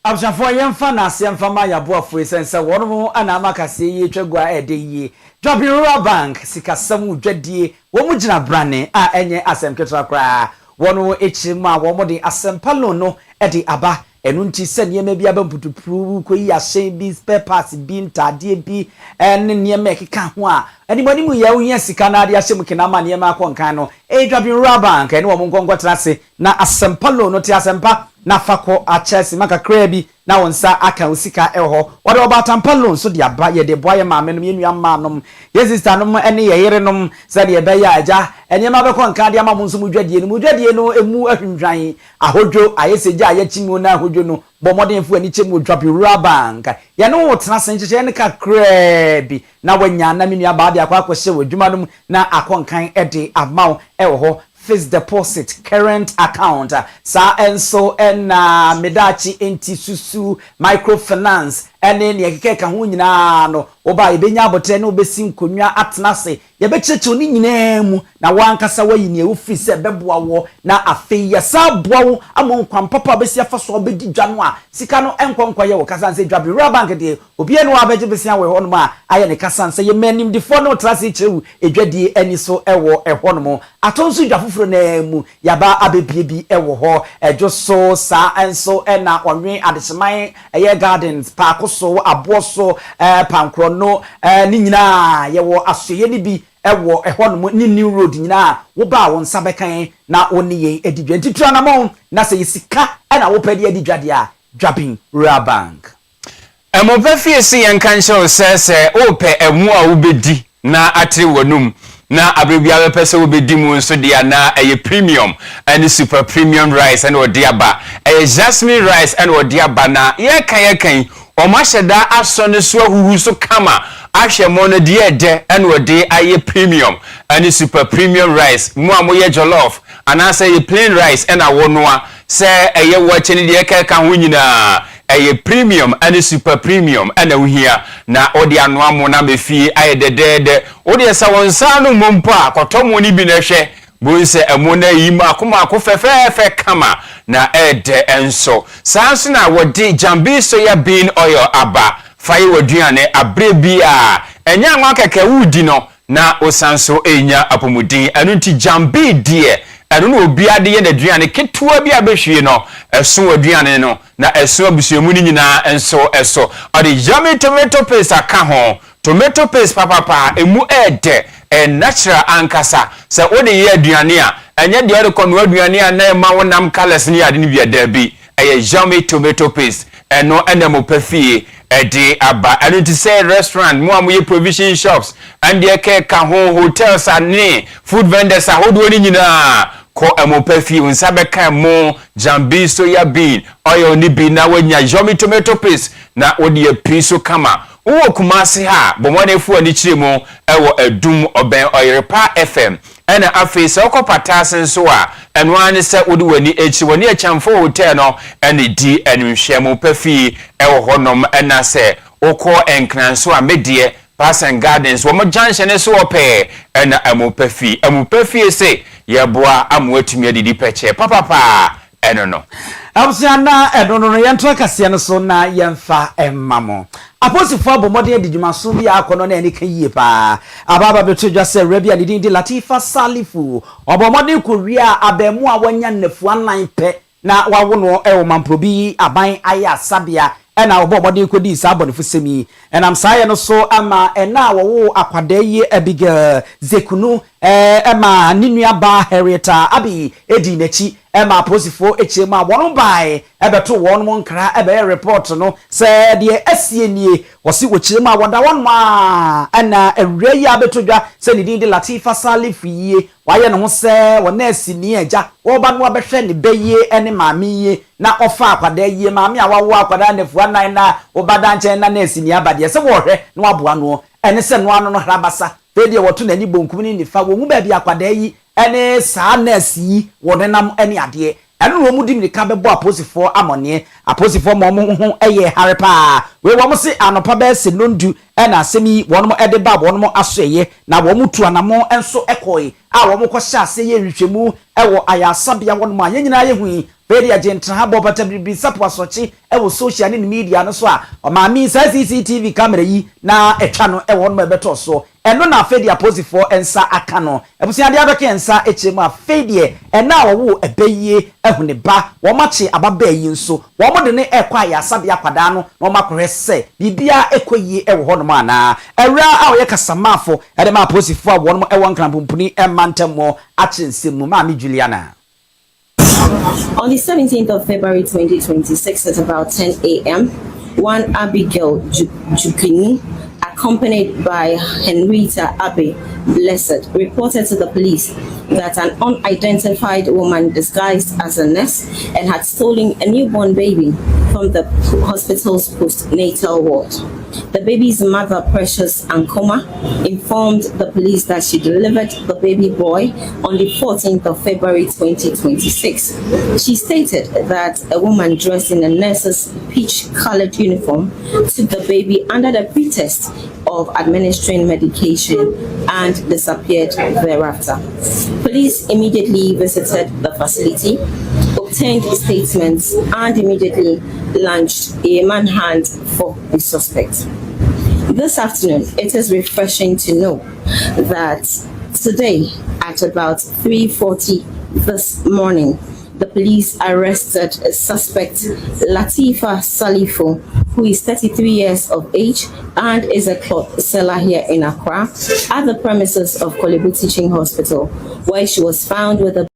abjafo yemfa na asemfa ma yaboafo esense wonum ana amakase yi twagwa ede yi Owia Bank sikasam udwadie wo mu gina brane a enye asem ketra kra wonu echirima wo mo de asempa loan no ede aba enu nti se niema bi abemputupru ko yi ahye bi spare parts bi ntade bi ene niema ekeka ho a anybody mu ya ohia sika na ade ahye mu kenama niema akonkan no Dwabin Bank ene wo monkonko trase na asempalo no te asempa na fako a Chelsea maka krabi na wonsa aka usika eho wode obatampalo so de aba ye de boye maame no yenu amanom ye sister no ene ye yere no se de be ya aja ene ma be konka de ama monso mudwadie no emu ahwindwan ahodwo ayeseja ayachimu na ahodwo no bomodenfu ani chemu Dwabin Bank ye no wo trase ncheche ne ka krabi na wanya na menu aba de akwa akohye wadwuma no na akonkan ede amaw eho fixed deposit current account sa enso na medachi enti susu microfinance ene ne yekeke ka ho nyina no oba ebenya abotre ne obesi nkonwa atnase yebecheche ni nyina mu na wankasa wayi ne ofi se beboa wo na afei yesa boa wo amonkwan papa besi afaso obedi dwa no a sika no enkonkwa ye wo kasa se Dwabin Bank de obi ene wa beje besi awe hono ma aye ne kasa se ye manim de fo no trase chewu edwadie eni so ewo ehono mo atonso dwafoforo na mu yaba abebie bi ewo ho ejo so sa enso na onwe adeseman eye gardens park so aboso pankro no ni nyina ye wo asoye ni bi ewo ehono ni new road nyina wo ba won sabekan na oni ye edidwa ntitua na mo na se yisika na wo pede edidwade a Dwabin Bank emo pa fie se yankan show se ope emu a wo bedi na atre wonum na abrebia we pese wo bedi mu nso dia na eye premium and super premium rice and odiaba eye jasmine rice and odiaba na yekan o ma hyeda aso ne so ahuhu so kama ahye mo no de ede and odi aye premium and super premium rice mu amoye jollof anasa ye plain rice and awonoa se eye wache ne de ka ho nyina eye premium and super premium and uhia na odi anoa mo na mefie aye dedede odi sa wonsa no mompo akotomo ni bi na hwe bonse emo na yima akoma akofefefe kama na ede enso sanso na wodi jambi soya bean oil aba faye waduane abrebia enya nwa keke wudi no na osanso enya apomudin anu nti jambi die anu no obi ade ye naduane ketua bi abehwie no eso waduane no na eso abusuemu ni nyina enso eso ode yummy tomato paste aka ho tomato paste papa emu ede natural ankasa se ode ye aduane a enye de ode kono aduane a na ma wonam colors ni ade ni bi eda bi eye yummy tomato paste eno enemo pafie edi aba and to say restaurant mo amoye provision shops and the ka ho hotels and food vendors ahodo ni nyina ko emopafi unsabe kan mo jambi soya bean oil ni bi na wanya yummy tomato paste na odi apiso kama wo kumase ha bomwanefu ani chiremo ewo edum oben oyerepa fm ena afi se okopata senso a eno ane se wodi wani echi wani achamfo hotel no ene di enhwemu pafi ewo honom ena se okọ enkranso a medie Passen Gardens wo mo junction so ope ena emupafi se yeboa amwatumi adidi peche papa eno no abusana eno no yento kase no so na yemfa emmamo aposifo abomode adidwumaso bi akono na enika yie pa ababa betodwa se rabia didi Latifa Salifu obomode koria abemu a wanya nafu anan pe na wawono ewo mamprobi aban aya sabia ena obomode kodi sa abonefo semi enam saye no so ama ena wo akwadaye Abigail Zekunu ema ninua ba Herita abi edi nachi ema aposifo echema wonu bai ebeto wonu monkra ebe report no se de asienie wosi wochema wada wonu ma ana ewre ya betodwa se ni dindi Latifa Salifu yie waye no ho se wona asini agya wo ba no abehwe ne beye ene maamiye na ofa akwada yie maami a wawo akwada nefu anan na obada nche na asini abade se wo hwe no aboa no ene se no ano no hrabasa pedie woto nani bonkum ni nifa wo mu ba bi akwada yi ene saa nasi wonenam ene ade eno wo mu dim ka bebo aposifo amone aposifo mo ho eye harepa we wo mo se anopa ba se nondu na asemi won mo ede ba won mo asoye na won mo tu anamo enso ekoi a won mo ko hya ase ye nhwehwemu ewo ayasabia won mo anyina ye hu very agentra ha bobata bibi sapo asochi ewo social ni media no so a maami sa CCTV camera yi na etwa no ewo no beto so eno na afedi aposifo ensa aka no ebusia de abeke ensa echemu afedi ena wo ebeye ehune ba wo mache ababa yi nso wo mo de ne ekwa ayasabia kwada no no makorese bibia ekoyi ewo ho no ma na ewra a wo yekasamafo ede ma aposifo a wo no ewo nkrampumpuni emantemo achensemu maami Juliana. On the 17th of February 2026 at about 10 a.m., one Abigail Jukini, accompanied by Henrietta Abbey Blessed, reported to the police that an unidentified woman disguised as a nurse and had stolen a newborn baby from the hospital's postnatal ward. The baby's mother, Precious Ankoma, informed the police that she delivered the baby boy on the 14th of February 2026. She stated that a woman dressed in a nurse's peach-colored uniform took the baby under the pretext of administering medication and disappeared thereafter. Police immediately visited the facility, obtained statements, and immediately launched a manhunt for the suspect. This afternoon, it is refreshing to know that today at about 3:40 this morning, the police arrested a suspect, Latifa Salifu, who is 33 years of age and is a cloth seller here in Accra, at the premises of Kolebu Teaching Hospital, where she was found with a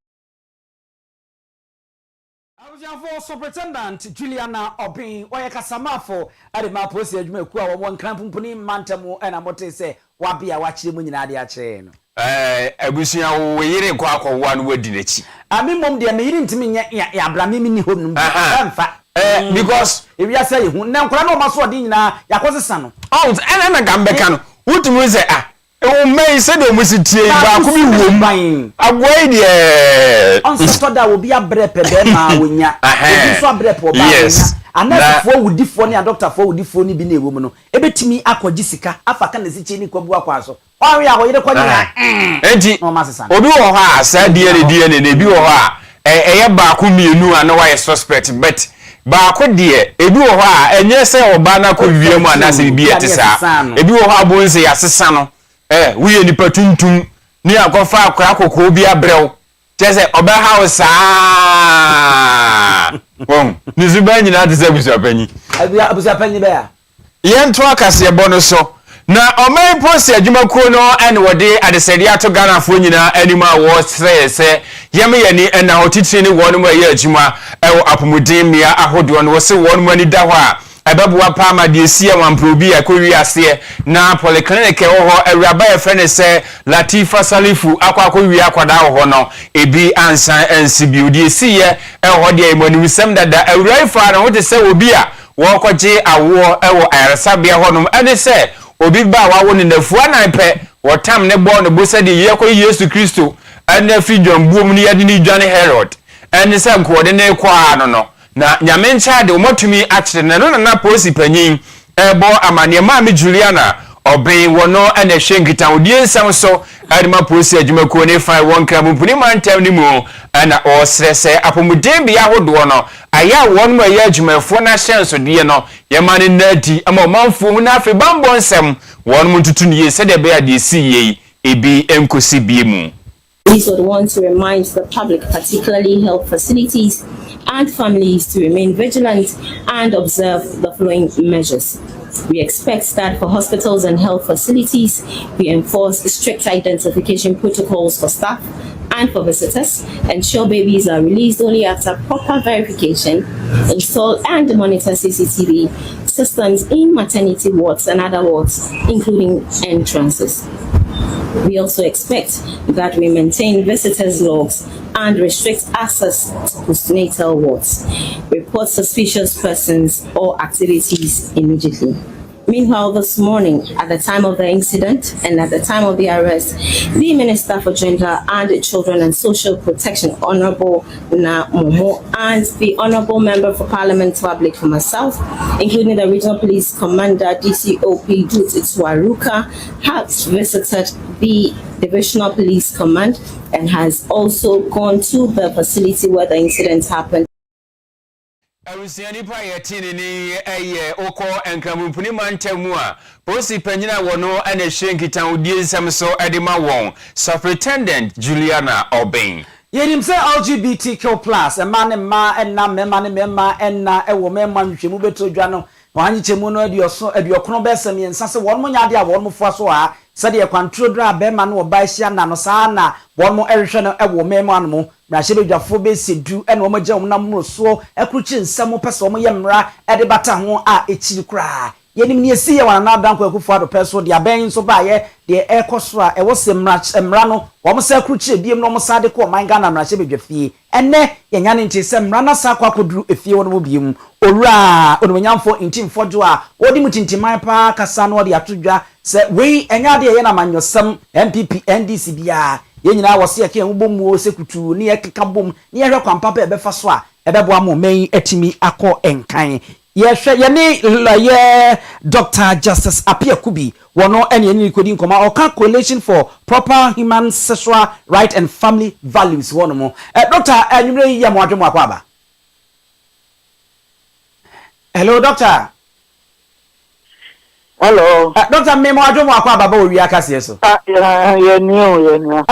Superintendent Juliana Obin Owia Kaseɛ ade ma posi adwuma ku a wo nkrampumpuni mantamo na mote se wabia wachire mu nyina ade akire no abusia wo yire kwa akɔwa no wadi nachi ami mom de me yiri ntimi nya ya abrame mi ni hom no mfa because if you say hu na nkora no maso ɔde nyina yakosesa no oh na gambeka no wutumi se o mai se do musitie ba ko bi wom agwai de on se da obi abre pebe ma wonya obi so abre po ba wonya anafo wudifo ne doctor fo wudifo ni bi na ewom no ebetimi akɔgi sika afaka na sichi ni kwabu akwa so ɔwe a wɔyere kwanya enti obi wɔ hɔ a sa die ne bi wɔ hɔ a ɛyɛ ba ko mienu a na wayɛ suspect but ba ko de ebi wɔ hɔ a enye sɛ oba na ko wie mu anase bi etisa ebi wɔ hɔ abonse yasesa no we ni patuntum ni akofa akra kokko bi abrew kyese oba ha saa ni zuba nyina de se busuapanyi abusuapanyi be ya yento Akaseɛ bɔ no so na omai posi adwumakuo no ene wode adesɛde ato Ghanafoɔ nyina anima wɔ sɛ yɛme yɛni ɛna otitiri ne wɔn mu ɛyɛ adwuma ɛwɔ apomuden mia ahodoɔ no wɔse wɔn mu ani da hɔ a ɛbɛboa paama de esie wamprobi akɔwi aseɛ na polyclinic ɛwɔ hɔ awuraba yɛfrɛ ne sɛ Latifa Salifu akɔwi akwada wɔ hɔ no ebi ansan ansibi de esie ɛwɔ hɔ de ɛmɔnimisɛm dada awurai fa na wote sɛ obi a wɔkɔgye awoɔ ɛwɔ ayaresabea hɔ nom ɛne sɛ obi ba wawo ne nafua nan pɛ wɔtam ne bɔ ne bosa de yɛkɔ Yesu Kristo ɛna fi dwambuom ne yɛde ne dwane Herod ɛne sɛ nkɔde ne kɔa no na nyame ncha de omotumi akyere na no na posi panyin ɛbɔ amaniema me Juliana Obin wono ɛna hwe nkita odie nsɛm so ɛde ma posi adwumakuo ne fa wɔn krampuni mantam ne mu ɛna ɔsrɛ sɛ apomuden bia hodoɔ no aya wɔn mu ɛyɛ adwumafo na hyɛnso de no yɛma ne nadi ama ɔmanfo hu na afi bambɔ nsɛm wɔn mu tutu ne yɛ sɛ de bɛ ade si yɛ ebi enkosi bie mu. We would want to remind the public, particularly health facilities and families, to remain vigilant and observe the following measures. We expect that for hospitals and health facilities, we enforce strict identification protocols for staff and for visitors, ensure babies are released only after proper verification, install and monitor CCTV systems in maternity wards and other wards, including entrances. We also expect that we maintain visitors' logs and restrict access to postnatal wards. Report suspicious persons or activities immediately. Meanwhile, this morning, at the time of the incident and at the time of the arrest, the Minister for Gender and Children and Social Protection, Honorable Na Momo, and the Honorable Member for Parliament Public for myself, including the Regional Police Commander DCOP Duty Tuaruka, have visited the Divisional Police Command and has also gone to the facility where the incident happened. Awusiani pa yetini ni oko enkramumpuni mantemu a posi panyina wono ane hyenkita udie nsam so edema won Superintendent Juliana Obeng yenim se LGBTQ+ emane ma enna mema enna ewo mema nhwemu beto dwa no wanyi chemu no adiokono besem yensa se won mo nyade a won mo fo so a sade kwantro dra bema no oba hia na no saa na won mo ehwe no ewo mema no mo na hye bedwafo be sedu ene wo magya wo na mmoroso ekruchi nsam pese wo yemra ede bata ho a echi kra yenim ne esi ye wana na danko akufo ado peso de aben so ba ye de ekoso a ewo semra no wo mo sa ekruchi ebiem no mo sa de ko man Ghana mra hye bedwafie ene yenya ne nti semra na sa kwa koduru efie wo no biem owura onwanyamfo intimfo jo a odi mutintiman pa kasa no de atodwa se we enya de ye na manyosam MPP NDC bia ye nyina wose ye ke hubomu sekutu ne ye keka bom ne ye hwe kwampapa ebe fa so a ebe boa mo men atimi akọ enkan ye hwe ye ne ye Dr. Justice Apia Kubi wono ene ni kodi nkoma oka coalition for proper human sexual right and family values wono mo Dr. Anwure yi ya mo adwemo akwa ba. Hello doctor. Hello. Dr. Memo adwemo akwa baba Owia Kaseɛ so. Ye ni.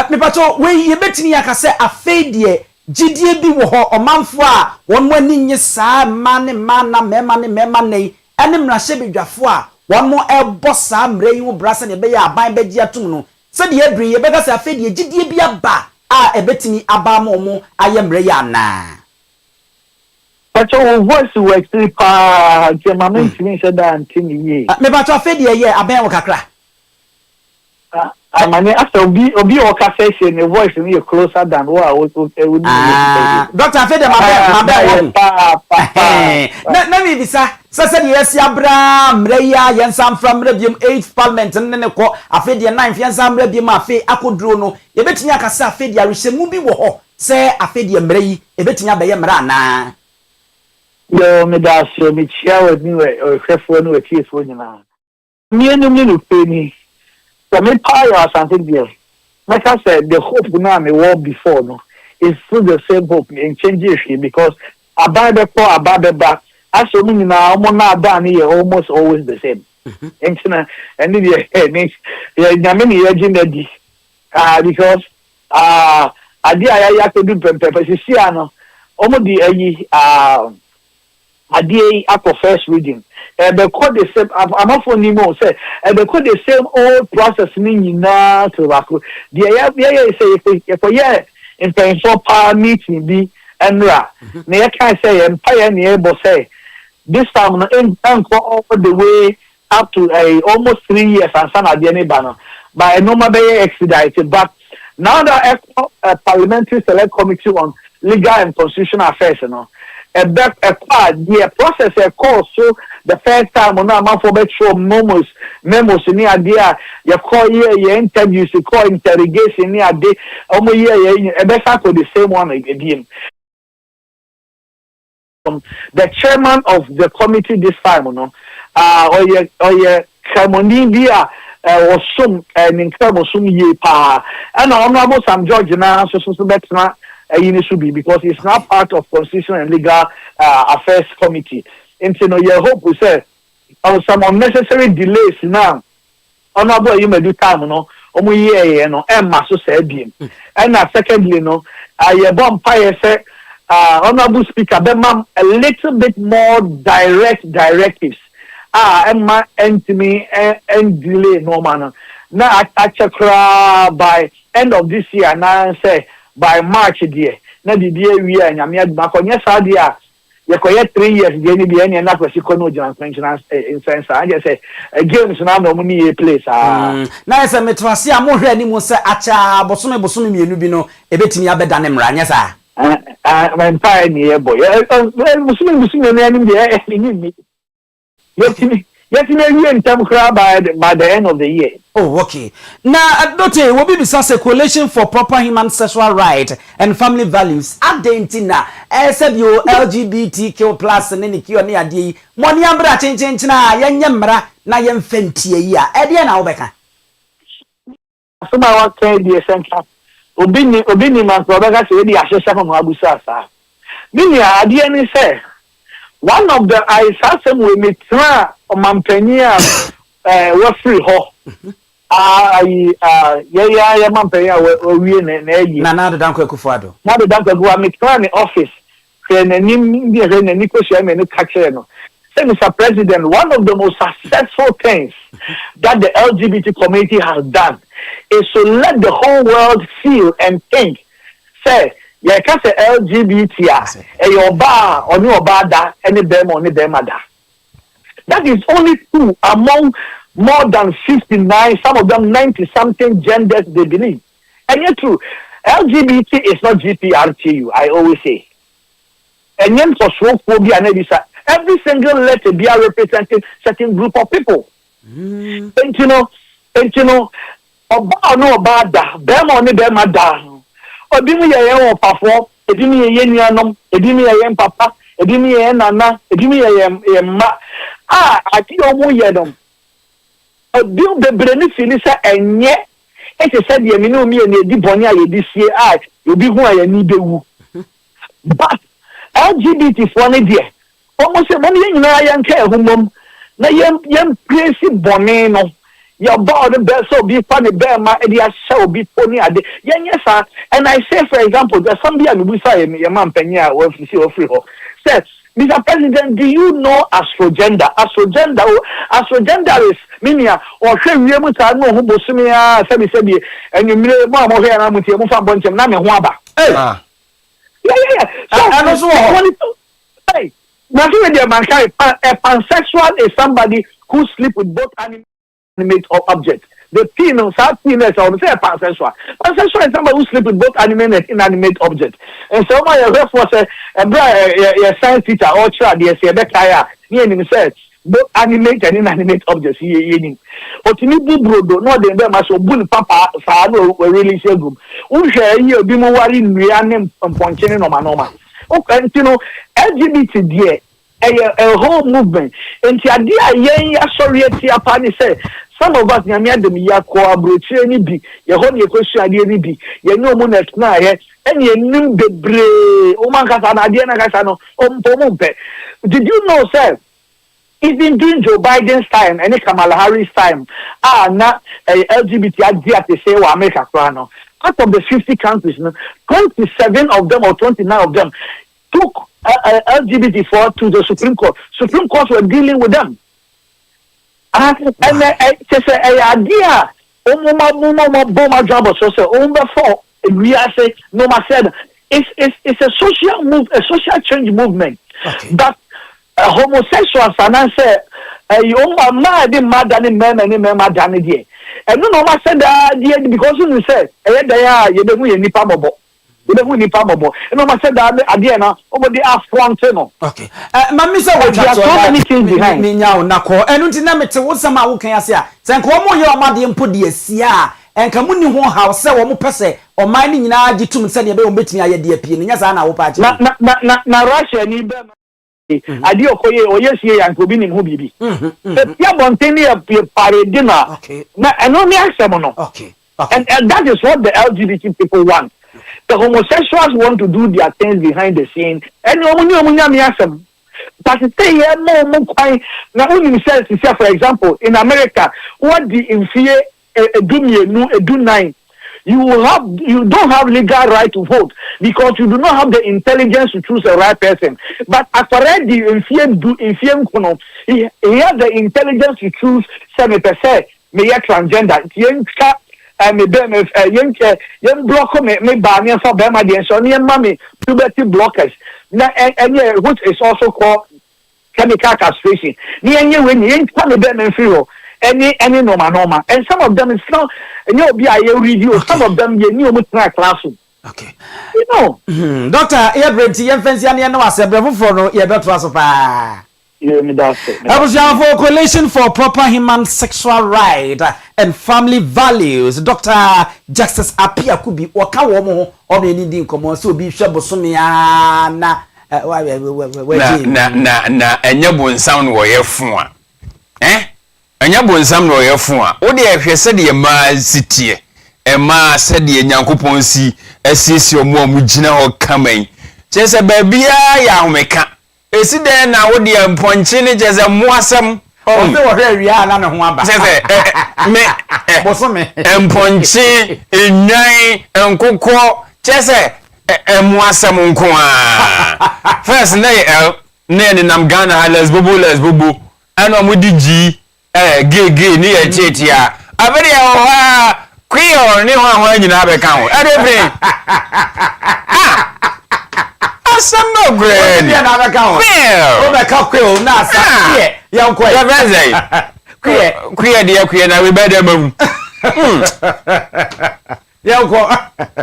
Me pato we ye betini akase afedie gidie bi wo ho omanfo a won mo ani nye saa mane mana mema nei ene mrahye bedwafo a won mo ebo saa mre yi wo brase ne be ya aban beji atum no se de ebri ye beka se afedie gidie bi aba a ebetini aba mo aye mre ya na. Pato voice works pa ke mama ntimi se da antini ye. Me pato afedie ye aban wo kakra. Amane after obi o Kaseɛ ne voice ne closer than what I would Dr. Afede mabe na me bisa sase de yesi abra mreya yensa from rebiem 8th parliament ne ko Afede 9th yensa rebiem afi akoduro no yebetini akasa Afede arehemu bi wo ho se Afede mreyi ebetini abaye mra na yo me da so me chia we hwefo no atiefo nyina me no peni. So me power something there. Like I said, the hope now me war before no is still the same hope in changing because about back. As so many now almost always the same. And because I to do pepper almost the after first reading. They call the same. I'm not for Nemo. Say they call the same old process. Nina to Raku. The say in pension power meeting be and ra. They can say empire neighbor say this time in all the way up to almost 3 years and some at the end banner by a normal day expedited. But now that a parliamentary select committee on legal and constitutional affairs, the process so the first time on a for show memos in the idea you call here interviews you call interrogation near day almost for the same one again. The chairman of the committee this time or Kamoni was some and incredible some year and honorable Sam George now so that's not should be because it's not part of Constitutional and Legal Affairs Committee. And so your hope we say some unnecessary delays now. Honorable you may do time Emma so said and secondly I bumpire say honorable speaker a little bit more directives. Emma and to me and delay no manner. Now I check by end of this year now say by March dear. Na the year we are nyame makonya sadia ye koye 3 years dey ni be na kwasi kono joint pensioners in sense I just say games na no money place na ese metwase a mo hwe ani mo se acha bosome mienu bi no ebetimi abeda ne mra nya sa my fire ni boy bosome na ni dey ni yetimi Yet in a year in term by the end of the year. Oh, okay. Now, Doctor, will be a coalition for proper human sexual rights and family values. Adentina, said you LGBTQ plus and any Q and A. Money ambra change na yamra na yam fenty ya. Edian Albeka. So my work can be a center. Obini man, Robert, say the assessor from Abusasa. Mini, Adian say. One of the I we may try Mampenia was free ho. Yeah, Mampenia we in Nana Danko Kufado. Now the doctor go and try the office. Then Nico Sherman and Kacheno. Say, Mr. President, one of the most successful things that the LGBT community has done is to let the whole world feel and think. Say, yeah, can say LGBT, your bar or no bar that any them or any them other. That is only two among more than 59, some of them 90 something genders they believe. And yet true, LGBT is not GPRTU, I always say. And yet for stroke phobia and every single letter be representing certain group of people. And you know, about no about that, them only them other. Edimi ye perform, edimi ye nianom, edimi ye papa, edimi ye nana, edimi ye ma. Ati omo ye dom. Obi bebre ni fili say enye. E se said ye mi no mi e di boni aye di sie obi hu aye ni bewu. But LGBT for ne de. Omo se mo ni nyina ye nka ehumom na yem praise boni no. Your body so be funny bear my idea shall be pony a day. Yes, sir. And I say, for example, there's somebody who say your man Penya or free ho. Says, Mr. President, do you know astrogender? Astrogender is minia or say we able to know who bosumia sebi and you may more here and with your bunch of name waba. Yeah. So and also hey, nothing with your mankind. A pansexual is somebody who sleep with both animate or object. The penal, South penal, I would say a pansexual. Pansexual is somebody who sleep with both animate and inanimate object. And so my was a science teacher or child, yes, a better near himself. Both animate and inanimate objects. But you need to no, they must bull papa, father, really say group. Who share you be more worried, we are named from Ponchene or Manoma. Okay, you know, LGBT, dear. A whole movement. And the idea, sorry, say some of us, Yamiadam Yako, Bruce, be your whole question idea be your no moon now, and you knew the brave Oman Diana Casano, Pompe. Did you know, sir? Even during Joe Biden's time and Kamala Harris' time, not a LGBT idea to say, well, America, out of the 50 countries, 27 of them or 29 of them took LGBT to the Supreme Court. Supreme Court were dealing with them. And it's an idea. It's a social move, a social change movement. Okay. But homosexuals and say you mad than men and men than the and no I said that because you said you don't need any we don't need problem. And I said that again, over the affront. Okay. Mamisa, there are so many things behind me now. Nako, and untinamete what some who can say. Sankomo your mother and put the sia, and Kamuni won't have say or pese or mining in Ajitum send your bit me a dear pin. Yes, I know party. Na Russia need them. Adio Koye or yes, ye and Kubin who be. Yabontini a party dinner. Okay. And only ask them. Okay. And that is what the LGBT people want. The homosexuals want to do their things behind the scene. And but say now only says for example, in America, what the inferior do nine, you don't have legal right to vote because you do not have the intelligence to choose the right person. But after the inferior he has the intelligence to choose 7% may transgender. Me block me banning for them against on your mommy puberty blockers. Which is also called chemical castration. When you ain't come them and feel any normal. And some of them is not and you'll be a review, some of them you knew with my classroom. Okay. You know. Doctor, Ebrenti, Fancy, and I was a bravo for no, you're better. Yeah, me that's it. I was for Coalition for Proper Human Sexual Rights and Family Values. Dr. Justice Apia Kubi waka womo on any din komo so bi hwe bosome na enya bonsam no ye fo a enya bonsam no ye fo a wo de ehwe se de ma sitie ma se de nyankopon si asiesie omo gina ho kaman chese ba bia ya homeka esi den na wo de mponche ne jeze moasem o se wo hwe wia na ne ho aba chese me bosome mponche enwan enkokọ chese moasem nko a first na nam Ghana lesbobo ana mo di gi gege ni e chetia abere ya ho queer ni ho nyina be kan ho everything asamba great ni na be kan ho o be ka queer na sa queer yan ko ya bezai queer na we be dem am yan ko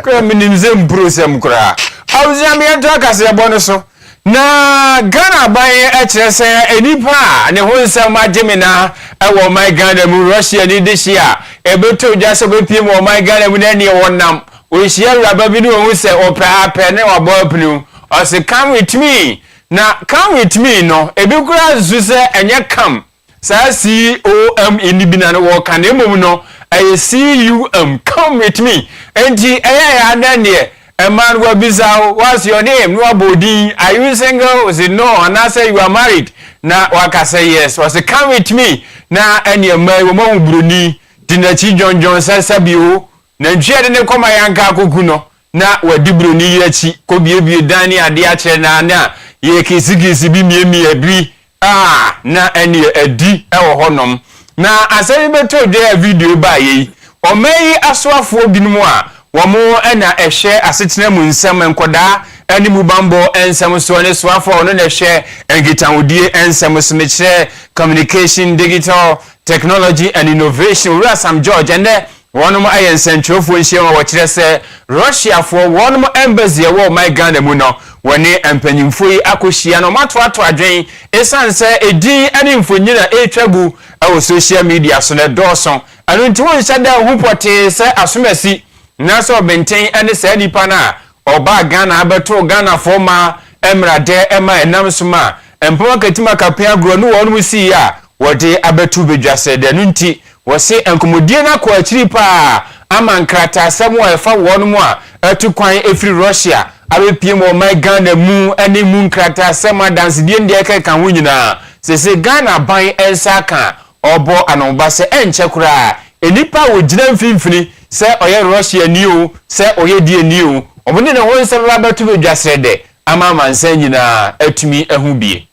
queer minimze mprosem kura awuzia me ento akase bo no so na Ghana baye ekyerese enipa ne ho nsem agimina ewo my Ghana mu Russia ni dishia ebeto jase bepie mu my Ghana mu na ne wonam ohia raba bi ne wo se opa ne wabo apnu o se come with me na come with me no ebikura zu se enye come sa COM enibina ne wo kan emom no CUM come with me enti ya na ne a man will be so, what's your name? No body. Are you single? Was it no? And I say you are married. Now, waka say yes. Was it come with me? Now, and your man, woman, Bruni, Tinachi John says, Sabio. Then she didn't come my yanka kukuno. Now, what do Bruni yachi? Could be a Danny and the Achena. Ye kisiki be me a B. Ah, now, and a D. Our honum. Now, I say, but told their video by ye. Or may I swear for Binois. Wamo ena ehye asetena mu nsem enkoda eni mu bambo ensem so ne swafo no na ehye engitanwodie ensem so ne kire communication digital technology and innovation we Sam George and wonom ayen sentrofo nhye wo kire se Russia for wonom embassy wo my Ghana mu no woni empanyimfo yi akohia no matoato adwen esanse edi eni mfonyina etwabu awo social media so ne dawson anu nti won hyada hu pote se asomasi na so benten ene se nipa na oba Ghana abeto Ghana forma emrade ema enam soma empoma katima kapia gro no wonu si ya wode abetu bedwase de no nti wo se enkomodie na ko akiri pa ama nkrata asem wo efa wonu mu a atukwan efri Russia abepie mo my Ghana mu ene mu nkrata asem dance die ndie ka kan ho nyina se Ghana ban ensa kan obo anoba se enche kura enipa wo gina mfimfini se oye Russia ni o se oye die ni o omune ne ho nse ba batu bedwasre de ama mansan nyina atumi ehu bie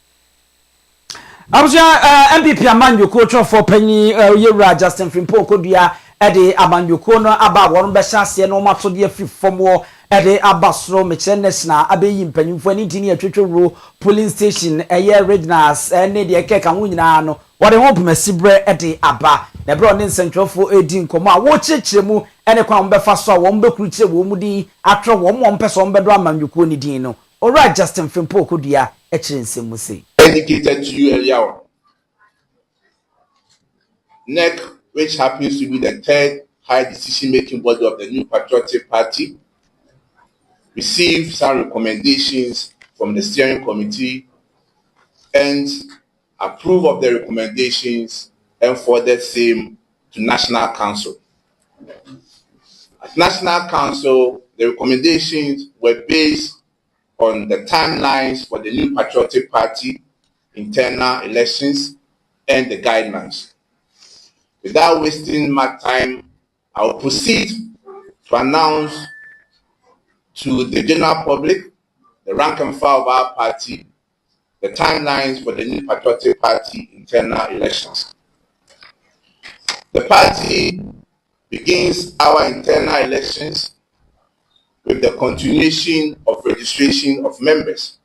Abuja MPP Amanyoko for Penny Yewra Justin Frimpo Kodua ede Amanyoko no aba won be hyase no mato de afi fomo ede abasro mechenes na abeyi mpanyimfo ani tini atwetwero polling station eye regionals ne de keka ho nyina no wode ho pemasibre ede aba na bro ne nsentrofo edi nkomo a wo chechire mu ene kwa mbefa so a wo mbekuru chire wo mudi atro wo mo mpeso mbedo Amanyoko ni din no ora Justin Frimpo Kodua echire nsemu sei indicated to you earlier on. NEC, which happens to be the third high decision-making body of the New Patriotic Party, received some recommendations from the steering committee and approved of the recommendations and forwarded same to National Council. At National Council, the recommendations were based on the timelines for the New Patriotic Party internal elections and the guidelines. Without wasting my time, I will proceed to announce to the general public, the rank and file of our party, the timelines for the New Patriotic Party internal elections. The party begins our internal elections with the continuation of registration of members.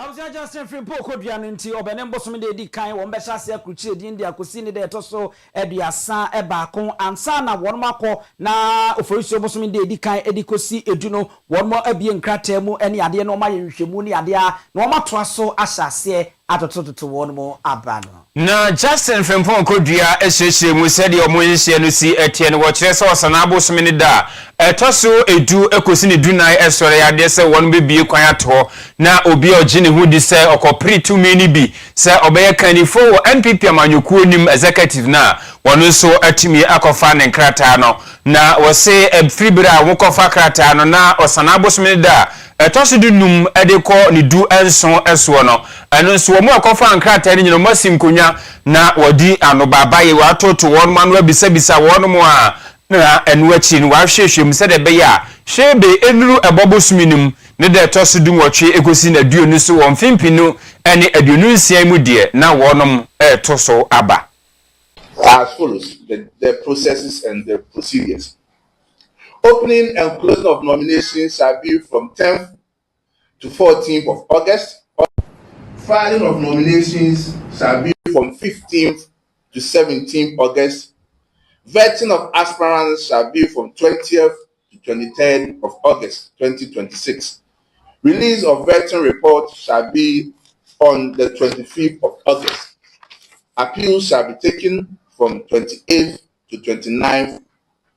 Abusua Justin Free Poko Dianti Obenem Bosom de di kan won be hyase akruchi edin de akosi ni de toso eduasa ebaako ansa na won makọ na oforisio bosom de di kan edikosi eduno won mo abie nkrata mu ene ade no ma yenhwemu ni ade a na won mato aso ahyase atototo won mo aba no na Justin Free Poko Dia ehyehyɛ mu sɛ de omo yenhye no si etie no wo kyerɛ sɛ osana bosom ni da etoso edu ekosi ni dunai esore ya de sɛ won be bie kwan ato na obi ogine hu di sɛ okopri to mini bi sɛ obeye kanifo wo NPP amanyokuo nim executive na wono so atimi akofa ne nkrata no na wo se fribira wo kofa krata no na osana bosomini da etoso dunum edekọ ni du enso eso no eno so wo akofa nkrata ni nyino masim konya na wodi anobabaye wa toto won manu abisabisa won mo a na enu achi ni wa hwehwem se de be ya hwebe enuru ebobosuminum ne de toso du nwotwe ekosi na duo ni so won fimpinu ene aduonu nsia mu de na wonom toso aba as follows the processes and the procedures. Opening and closing of nominations shall be from 10th to 14th of August. Filing of nominations shall be from 15th to 17th August. Vetting of aspirants shall be from 20th to 23rd of August 2026. Release of vetting report shall be on the 25th of August. Appeals shall be taken from 28th to 29th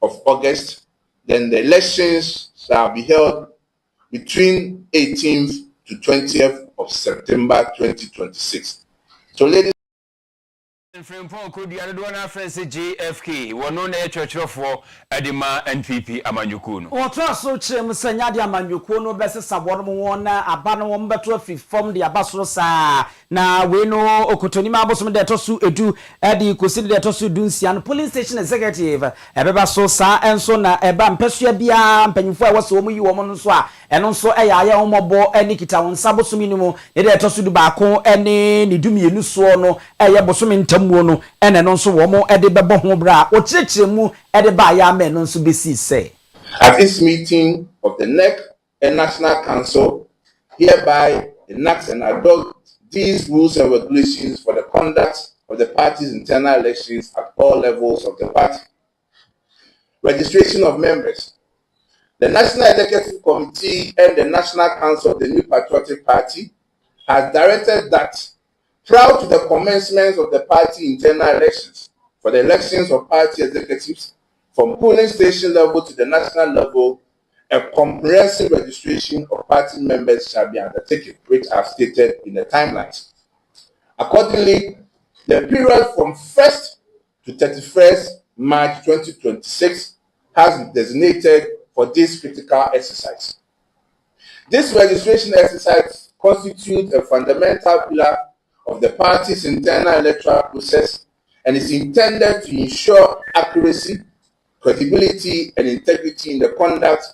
of August. Then the elections shall be held between 18th to 20th of September 2026. So ladies Free Poko Dia do na friends JFK wono na echwechwefo edima NPP amanyuku no Otra so chrem sanya de amanyuku no besesa won mo na aba no won beto afi form de abasoro sa na we no okotoni ma abosom de tosu edu edi kosi de tosu dunsia no police station executive ebeba so sa enso na eba mpesua bia mpanyimfo a wose wo yi wo no so a eno nso eya aya wo mobo eni kita won sabosomi ni mu de tosu du baako eni ni dumienu so no eye bosomi ntam no ene no nso wo mo ede bebo ho bra o kirekiremu ede ba ya me no nso besi say at this meeting of the NEC and National Council hereby enacts and adopts these rules and regulations for the conduct of the party's internal elections at all levels of the party. Registration of members. The National Executive Committee and the National Council of the New Patriotic Party has directed that prior to the commencement of the party internal elections, for the elections of party executives, from polling station level to the national level, a comprehensive registration of party members shall be undertaken, which are stated in the timelines. Accordingly, the period from 1st to 31st March 2026 has been designated for this critical exercise. This registration exercise constitutes a fundamental pillar of the party's internal electoral process and is intended to ensure accuracy, credibility, and integrity in the conduct.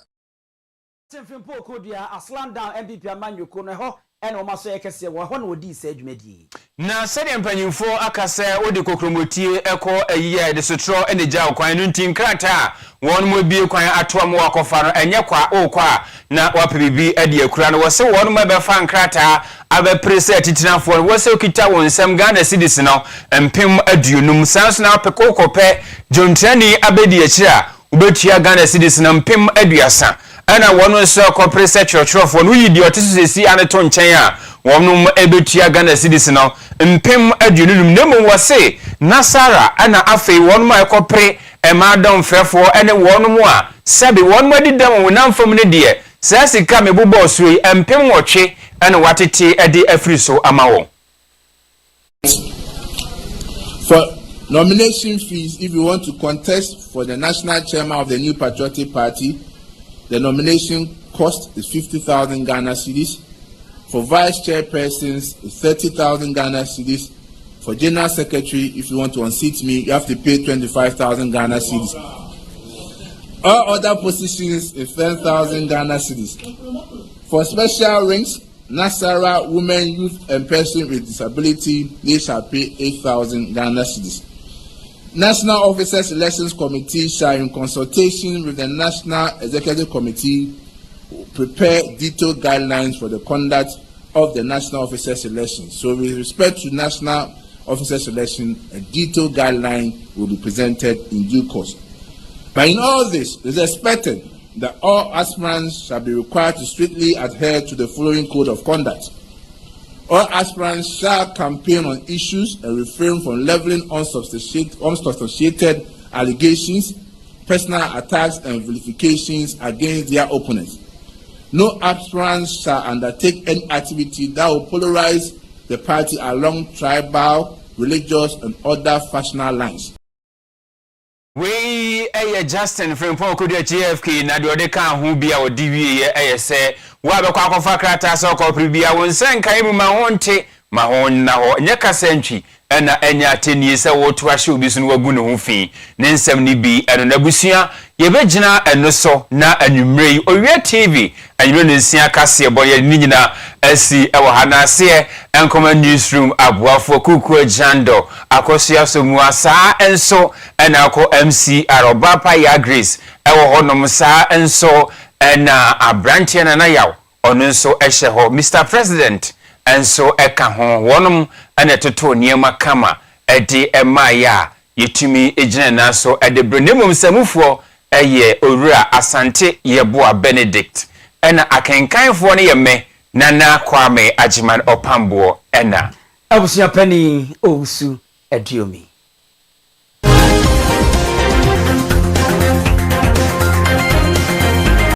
Na sɛdeɛ mpanyimfo aka sɛ wode kokromotie ɛkɔ ayiya de sotro ene gya kwan no ntin krata wɔn mo bie kwan atoa mo akɔfa no ɛnyɛ kwa okɔ a na wapibibi ade akura no wɔse wɔn mo bɛfa nkrata abɛprese titinafo no wɔse okita wɔn nsɛm Ghana cedis no mpem aduonum sans na apeko kɔpɛ jontrani abedi akyira ubetua Ghana cedis na mpem aduasa ana wɔn nso kɔprese kyerɛkyerɛfo no yi di ɔtesisi aneto nkyɛn a wɔn ebetua Ghana cedis no mpem aduonum nemo wɔse nasara ana afei wɔn ma ɛkɔpre emadon frefo ene wɔn mo a sɛbe wɔn ma didam wonam fam ne de sɛ sika me bobɔ sui mpem wɔtwe ene watete ede afri so ama wɔn. For nomination fees, if you want to contest for the national chairman of the New Patriotic Party, the nomination cost is 50,000 Ghana cedis. For vice chairpersons, it's 30,000 Ghana cedis. For general secretary, if you want to unseat me, you have to pay 25,000 Ghana cedis. All other positions is 10,000 Ghana cedis. For special ranks, Nasara, women, youth, and person with disability, they shall pay 8,000 Ghana cedis. National Officers Elections Committee shall, in consultation with the National Executive Committee, prepare detailed guidelines for the conduct of the national officer selection. So with respect to national officer selection, a detailed guideline will be presented in due course. But in all this, it is expected that all aspirants shall be required to strictly adhere to the following code of conduct. All aspirants shall campaign on issues and refrain from leveling unsubstantiated allegations, personal attacks, and vilifications against their opponents. No aspirants shall undertake any activity that will polarize the party along tribal, religious, and other factional lines. We Justin from Pokudia GFK na de ka ho bia odi say wa be kwa kofa krata so ko pribia won sen kan mu ma honte ma hon na ho nya kasantwi na enya ateni se wo to ahye obi so no wagu ne ho fi ne nsem ni bi eno na busua ye begina eno so na anwumrei Owia TV anwumre ne nsia kase boye ni nyina asi ewo hanase enkoma newsroom abuafo kuku jando akosia so mu asa enso na akọ MC Arobapa ya Grace ewo honom sa enso na abrantie na yaw ono nso ehye ho Mr President enso eka ho wonom na toto niema kama edi emaya yetumi ejina na so ede brenemum samufo eye Owura Asante Yeboa Benedict ena akenkanfo ne yeme Nana Kwame Ajiman Opambo ena abusia pani osu ediomi